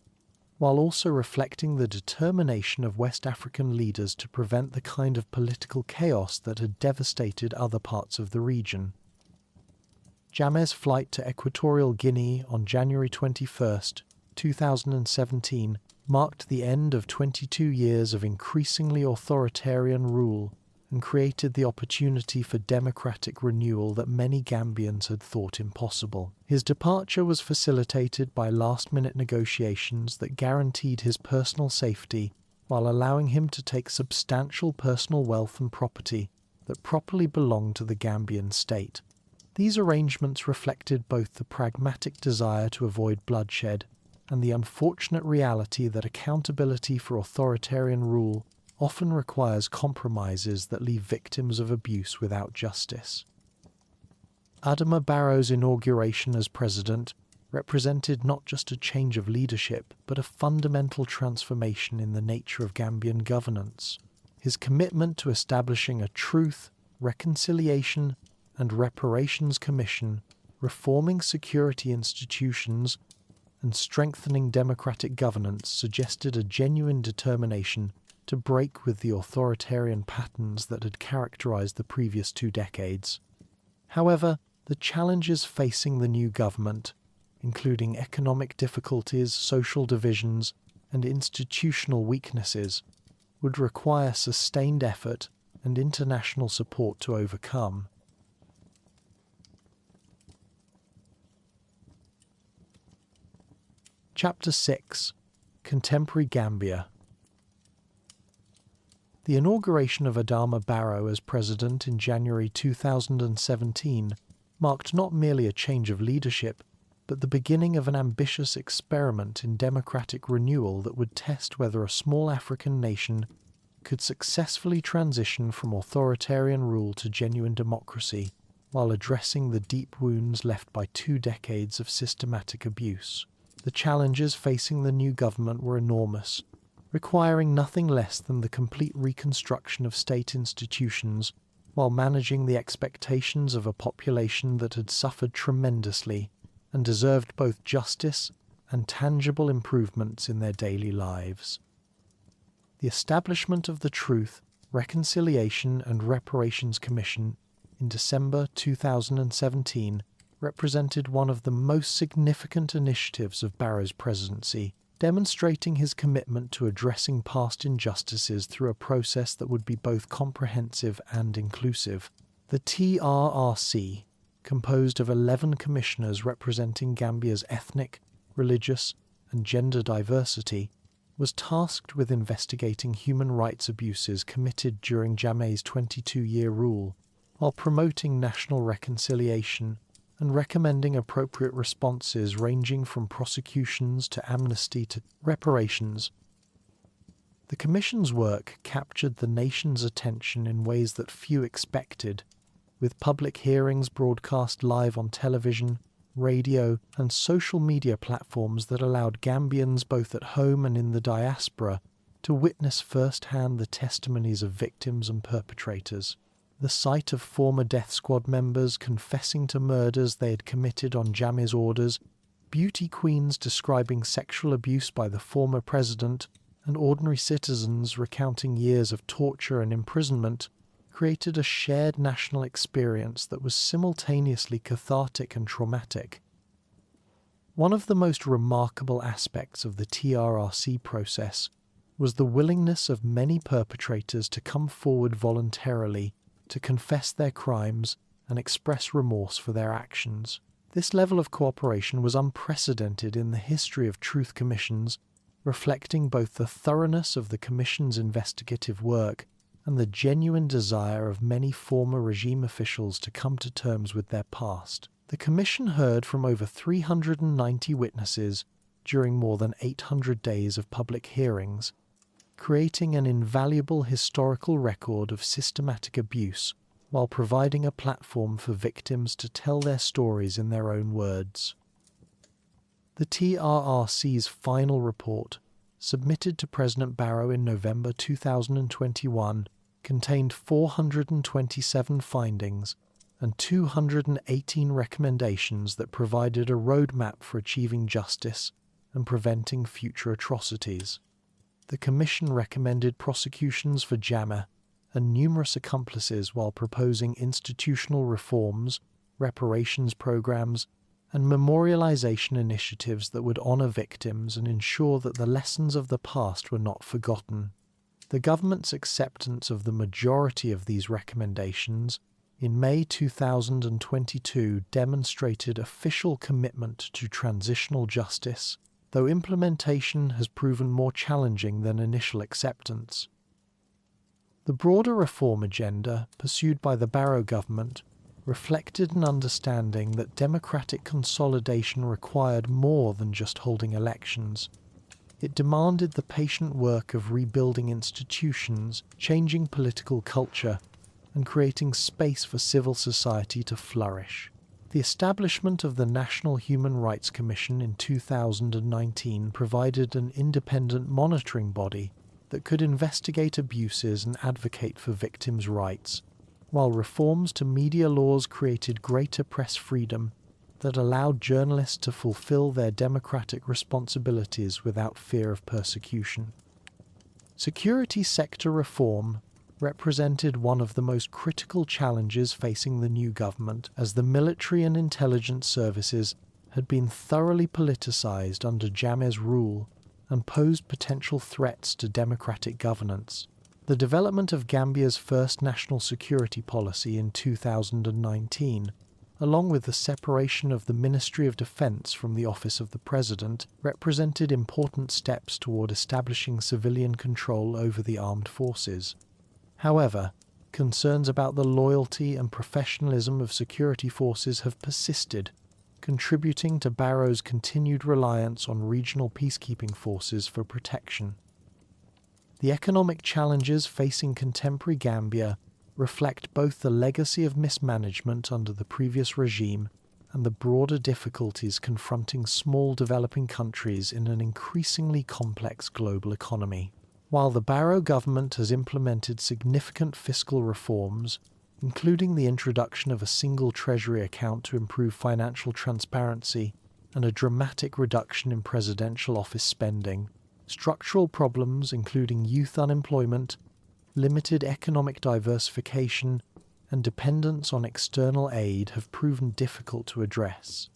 while also reflecting the determination of West African leaders to prevent the kind of political chaos that had devastated other parts of the region. Jammeh's flight to Equatorial Guinea on January 21, 2017, marked the end of 22 years of increasingly authoritarian rule and created the opportunity for democratic renewal that many Gambians had thought impossible. His departure was facilitated by last-minute negotiations that guaranteed his personal safety while allowing him to take substantial personal wealth and property that properly belonged to the Gambian state. These arrangements reflected both the pragmatic desire to avoid bloodshed and the unfortunate reality that accountability for authoritarian rule often requires compromises that leave victims of abuse without justice. Adama Barrow's inauguration as president represented not just a change of leadership, but a fundamental transformation in the nature of Gambian governance. His commitment to establishing a Truth, Reconciliation, and Reparations Commission, reforming security institutions, and strengthening democratic governance suggested a genuine determination to break with the authoritarian patterns that had characterized the previous 2 decades. However, the challenges facing the new government, including economic difficulties, social divisions, and institutional weaknesses, would require sustained effort and international support to overcome. Chapter 6: Contemporary Gambia. The inauguration of Adama Barrow as president in January 2017 marked not merely a change of leadership, but the beginning of an ambitious experiment in democratic renewal that would test whether a small African nation could successfully transition from authoritarian rule to genuine democracy while addressing the deep wounds left by 2 decades of systematic abuse. The challenges facing the new government were enormous, requiring nothing less than the complete reconstruction of state institutions while managing the expectations of a population that had suffered tremendously and deserved both justice and tangible improvements in their daily lives. The establishment of the Truth, Reconciliation and Reparations Commission in December 2017 represented one of the most significant initiatives of Barrow's presidency, demonstrating his commitment to addressing past injustices through a process that would be both comprehensive and inclusive. The TRRC, composed of 11 commissioners representing Gambia's ethnic, religious, and gender diversity, was tasked with investigating human rights abuses committed during Jammeh's 22-year rule, while promoting national reconciliation and recommending appropriate responses ranging from prosecutions to amnesty to reparations. The Commission's work captured the nation's attention in ways that few expected, with public hearings broadcast live on television, radio, and social media platforms that allowed Gambians both at home and in the diaspora to witness firsthand the testimonies of victims and perpetrators. The sight of former death squad members confessing to murders they had committed on Jammeh's orders, beauty queens describing sexual abuse by the former president, and ordinary citizens recounting years of torture and imprisonment created a shared national experience that was simultaneously cathartic and traumatic. One of the most remarkable aspects of the TRRC process was the willingness of many perpetrators to come forward voluntarily to confess their crimes and express remorse for their actions. This level of cooperation was unprecedented in the history of truth commissions, reflecting both the thoroughness of the Commission's investigative work and the genuine desire of many former regime officials to come to terms with their past. The Commission heard from over 390 witnesses during more than 800 days of public hearings, creating an invaluable historical record of systematic abuse while providing a platform for victims to tell their stories in their own words. The TRRC's final report submitted to President Barrow in November 2021, contained 427 findings and 218 recommendations that provided a roadmap for achieving justice and preventing future atrocities. The Commission recommended prosecutions for Jammeh and numerous accomplices while proposing institutional reforms, reparations programs, and memorialization initiatives that would honor victims and ensure that the lessons of the past were not forgotten. The government's acceptance of the majority of these recommendations in May 2022 demonstrated official commitment to transitional justice, though implementation has proven more challenging than initial acceptance. The broader reform agenda pursued by the Barrow government reflected an understanding that democratic consolidation required more than just holding elections. It demanded the patient work of rebuilding institutions, changing political culture, and creating space for civil society to flourish. The establishment of the National Human Rights Commission in 2019 provided an independent monitoring body that could investigate abuses and advocate for victims' rights, while reforms to media laws created greater press freedom that allowed journalists to fulfill their democratic responsibilities without fear of persecution. Security sector reform represented one of the most critical challenges facing the new government, as the military and intelligence services had been thoroughly politicized under Jammeh's rule and posed potential threats to democratic governance. The development of Gambia's first national security policy in 2019, along with the separation of the Ministry of Defense from the Office of the President, represented important steps toward establishing civilian control over the armed forces. However, concerns about the loyalty and professionalism of security forces have persisted, contributing to Barrow's continued reliance on regional peacekeeping forces for protection. The economic challenges facing contemporary Gambia reflect both the legacy of mismanagement under the previous regime and the broader difficulties confronting small developing countries in an increasingly complex global economy. While the Barrow government has implemented significant fiscal reforms, including the introduction of a single treasury account to improve financial transparency and a dramatic reduction in presidential office spending, structural problems including youth unemployment, limited economic diversification, and dependence on external aid have proven difficult to address.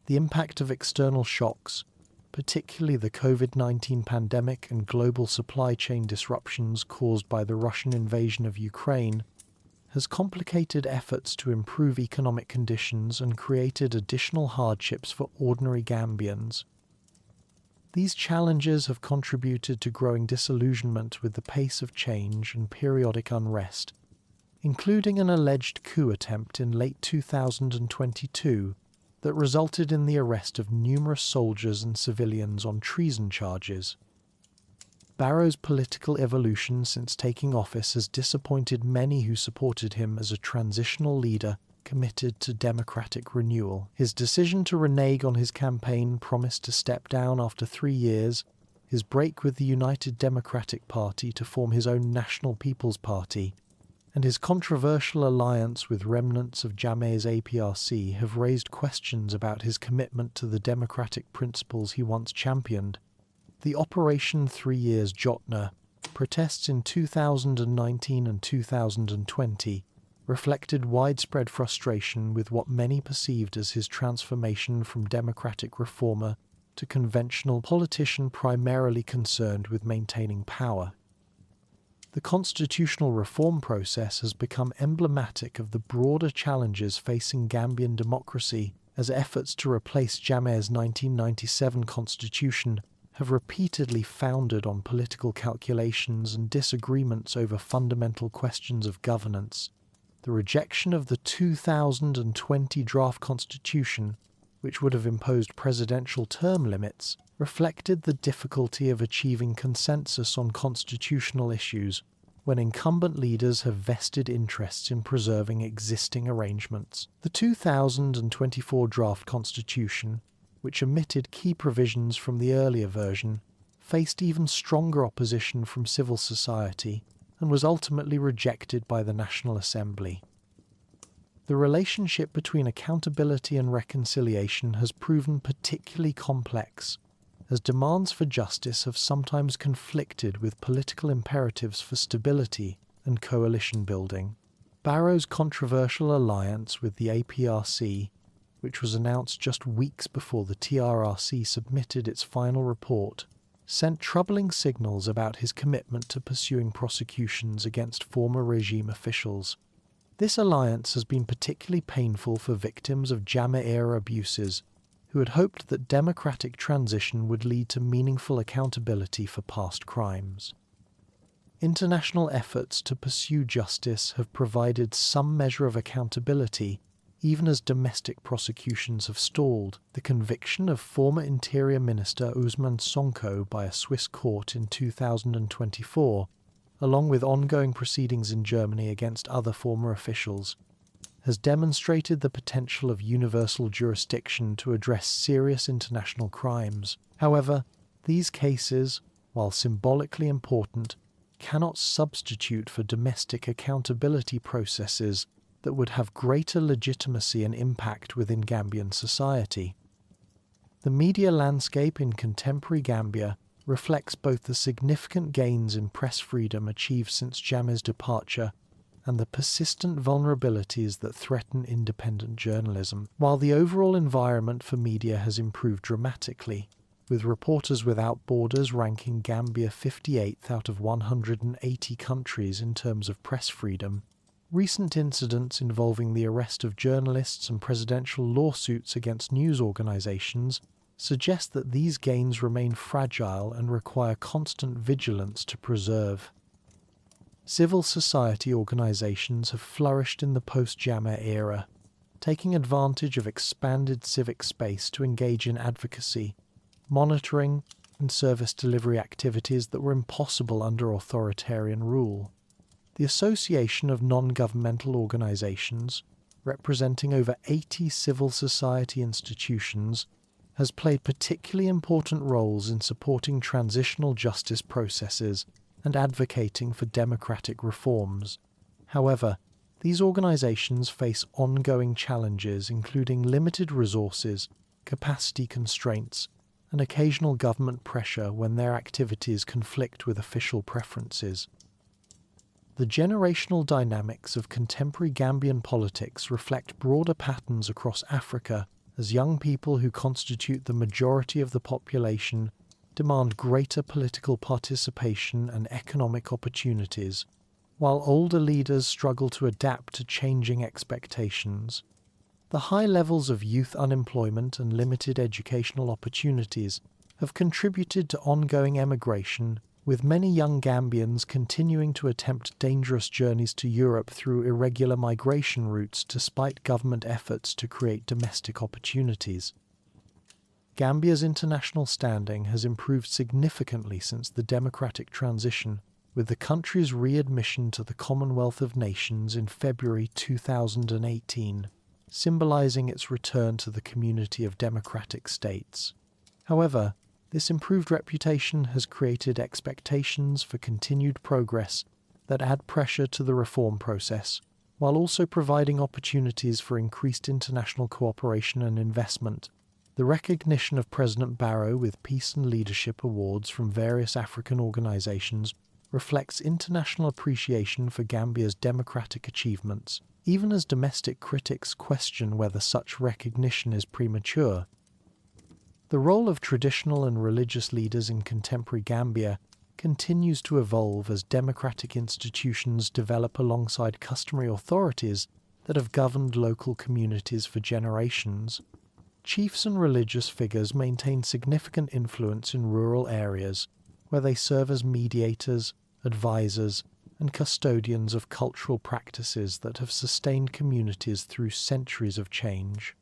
The impact of external shocks, particularly the COVID-19 pandemic and global supply chain disruptions caused by the Russian invasion of Ukraine, has complicated efforts to improve economic conditions and created additional hardships for ordinary Gambians. These challenges have contributed to growing disillusionment with the pace of change and periodic unrest, including an alleged coup attempt in late 2022 that resulted in the arrest of numerous soldiers and civilians on treason charges. Barrow's political evolution since taking office has disappointed many who supported him as a transitional leader committed to democratic renewal. His decision to renege on his campaign promise to step down after 3 years, his break with the United Democratic Party to form his own National People's Party, and his controversial alliance with remnants of Jammeh's APRC have raised questions about his commitment to the democratic principles he once championed. The Operation 3 Years Jotna protests in 2019 and 2020 reflected widespread frustration with what many perceived as his transformation from democratic reformer to conventional politician primarily concerned with maintaining power. The constitutional reform process has become emblematic of the broader challenges facing Gambian democracy, as efforts to replace Jammeh's 1997 constitution have repeatedly foundered on political calculations and disagreements over fundamental questions of governance. The rejection of the 2020 draft constitution, which would have imposed presidential term limits, reflected the difficulty of achieving consensus on constitutional issues when incumbent leaders have vested interests in preserving existing arrangements. The 2024 draft constitution, which omitted key provisions from the earlier version, faced even stronger opposition from civil society and was ultimately rejected by the National Assembly. The relationship between accountability and reconciliation has proven particularly complex, as demands for justice have sometimes conflicted with political imperatives for stability and coalition building. Barrow's controversial alliance with the APRC, which was announced just weeks before the TRRC submitted its final report, sent troubling signals about his commitment to pursuing prosecutions against former regime officials. This alliance has been particularly painful for victims of Jammeh-era abuses, who had hoped that democratic transition would lead to meaningful accountability for past crimes. International efforts to pursue justice have provided some measure of accountability, even as domestic prosecutions have stalled. The conviction of former Interior Minister Ousmane Sonko by a Swiss court in 2024, along with ongoing proceedings in Germany against other former officials, has demonstrated the potential of universal jurisdiction to address serious international crimes. However, these cases, while symbolically important, cannot substitute for domestic accountability processes that would have greater legitimacy and impact within Gambian society. The media landscape in contemporary Gambia reflects both the significant gains in press freedom achieved since Jammeh's departure and the persistent vulnerabilities that threaten independent journalism. While the overall environment for media has improved dramatically, with Reporters Without Borders ranking Gambia 58th out of 180 countries in terms of press freedom, recent incidents involving the arrest of journalists and presidential lawsuits against news organizations suggest that these gains remain fragile and require constant vigilance to preserve. Civil society organizations have flourished in the post-Jammeh era, taking advantage of expanded civic space to engage in advocacy, monitoring, and service delivery activities that were impossible under authoritarian rule. The Association of Non-Governmental Organizations, representing over 80 civil society institutions, has played particularly important roles in supporting transitional justice processes and advocating for democratic reforms. However, these organizations face ongoing challenges including limited resources, capacity constraints, and occasional government pressure when their activities conflict with official preferences. The generational dynamics of contemporary Gambian politics reflect broader patterns across Africa, as young people who constitute the majority of the population demand greater political participation and economic opportunities, while older leaders struggle to adapt to changing expectations. The high levels of youth unemployment and limited educational opportunities have contributed to ongoing emigration, with many young Gambians continuing to attempt dangerous journeys to Europe through irregular migration routes despite government efforts to create domestic opportunities. Gambia's international standing has improved significantly since the democratic transition, with the country's readmission to the Commonwealth of Nations in February 2018, symbolizing its return to the community of democratic states. However, this improved reputation has created expectations for continued progress that add pressure to the reform process, while also providing opportunities for increased international cooperation and investment. The recognition of President Barrow with Peace and Leadership Awards from various African organizations reflects international appreciation for Gambia's democratic achievements, even as domestic critics question whether such recognition is premature. The role of traditional and religious leaders in contemporary Gambia continues to evolve as democratic institutions develop alongside customary authorities that have governed local communities for generations. Chiefs and religious figures maintain significant influence in rural areas, where they serve as mediators, advisors, and custodians of cultural practices that have sustained communities through centuries of change.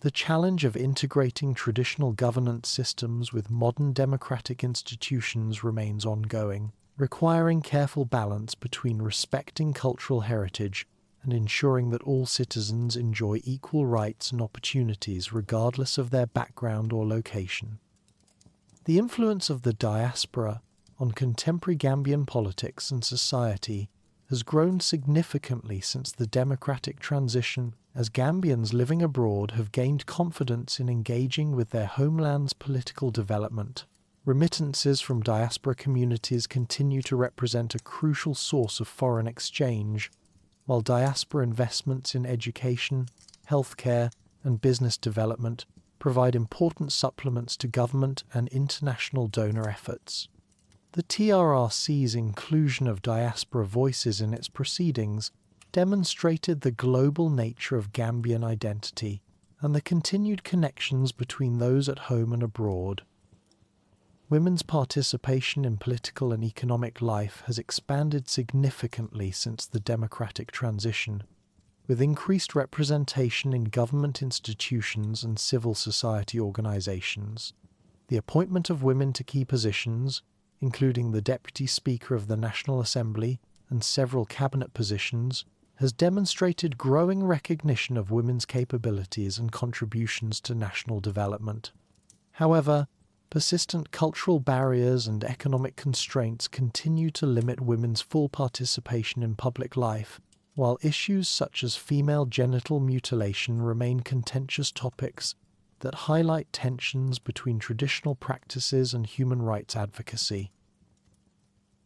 The challenge of integrating traditional governance systems with modern democratic institutions remains ongoing, requiring careful balance between respecting cultural heritage and ensuring that all citizens enjoy equal rights and opportunities regardless of their background or location. The influence of the diaspora on contemporary Gambian politics and society has grown significantly since the democratic transition, as Gambians living abroad have gained confidence in engaging with their homeland's political development. Remittances from diaspora communities continue to represent a crucial source of foreign exchange, while diaspora investments in education, healthcare, and business development provide important supplements to government and international donor efforts. The TRRC's inclusion of diaspora voices in its proceedings demonstrated the global nature of Gambian identity and the continued connections between those at home and abroad. Women's participation in political and economic life has expanded significantly since the democratic transition, with increased representation in government institutions and civil society organizations. The appointment of women to key positions, including the Deputy Speaker of the National Assembly and several cabinet positions, has demonstrated growing recognition of women's capabilities and contributions to national development. However, persistent cultural barriers and economic constraints continue to limit women's full participation in public life, while issues such as female genital mutilation remain contentious topics that highlight tensions between traditional practices and human rights advocacy.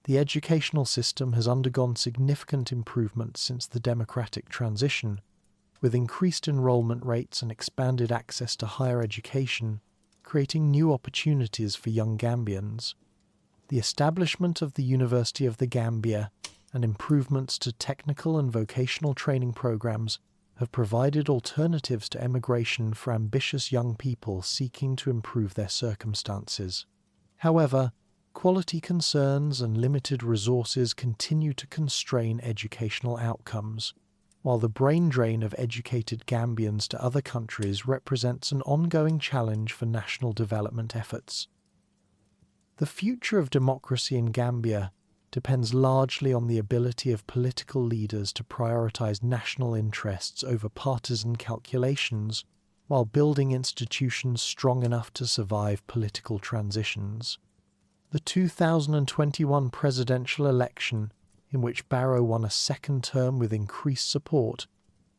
The educational system has undergone significant improvements since the democratic transition, with increased enrollment rates and expanded access to higher education, creating new opportunities for young Gambians. The establishment of the University of the Gambia and improvements to technical and vocational training programs have provided alternatives to emigration for ambitious young people seeking to improve their circumstances. However, quality concerns and limited resources continue to constrain educational outcomes, while the brain drain of educated Gambians to other countries represents an ongoing challenge for national development efforts. The future of democracy in Gambia depends largely on the ability of political leaders to prioritize national interests over partisan calculations, while building institutions strong enough to survive political transitions. The 2021 presidential election, in which Barrow won a second term with increased support,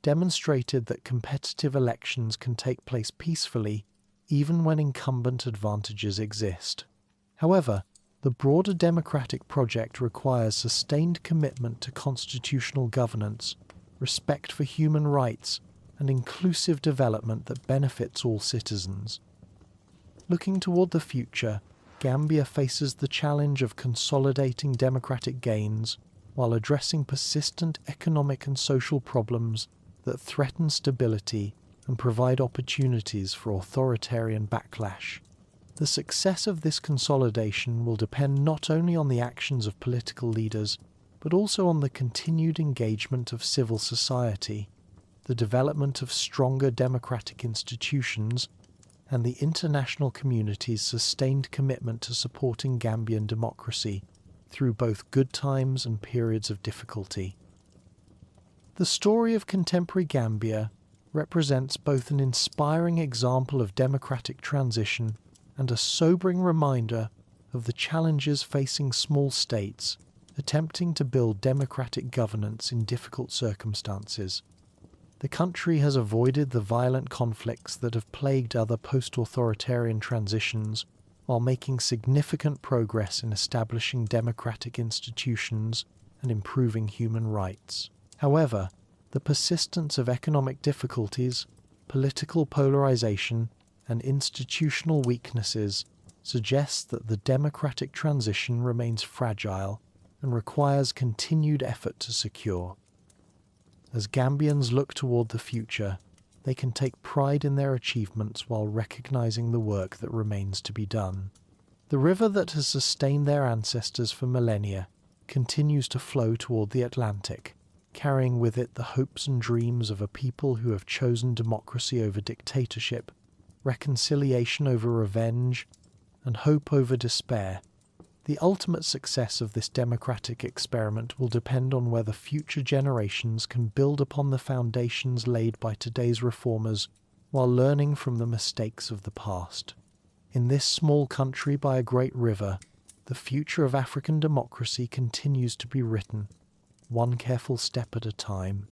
demonstrated that competitive elections can take place peacefully even when incumbent advantages exist. However, the broader democratic project requires sustained commitment to constitutional governance, respect for human rights, and inclusive development that benefits all citizens. Looking toward the future, Gambia faces the challenge of consolidating democratic gains while addressing persistent economic and social problems that threaten stability and provide opportunities for authoritarian backlash. The success of this consolidation will depend not only on the actions of political leaders, but also on the continued engagement of civil society, the development of stronger democratic institutions, and the international community's sustained commitment to supporting Gambian democracy through both good times and periods of difficulty. The story of contemporary Gambia represents both an inspiring example of democratic transition and a sobering reminder of the challenges facing small states attempting to build democratic governance in difficult circumstances. The country has avoided the violent conflicts that have plagued other post-authoritarian transitions, while making significant progress in establishing democratic institutions and improving human rights. However, the persistence of economic difficulties, political polarization, and institutional weaknesses suggests that the democratic transition remains fragile and requires continued effort to secure. As Gambians look toward the future, they can take pride in their achievements while recognizing the work that remains to be done. The river that has sustained their ancestors for millennia continues to flow toward the Atlantic, carrying with it the hopes and dreams of a people who have chosen democracy over dictatorship, reconciliation over revenge, and hope over despair. The ultimate success of this democratic experiment will depend on whether future generations can build upon the foundations laid by today's reformers while learning from the mistakes of the past. In this small country by a great river, the future of African democracy continues to be written, one careful step at a time.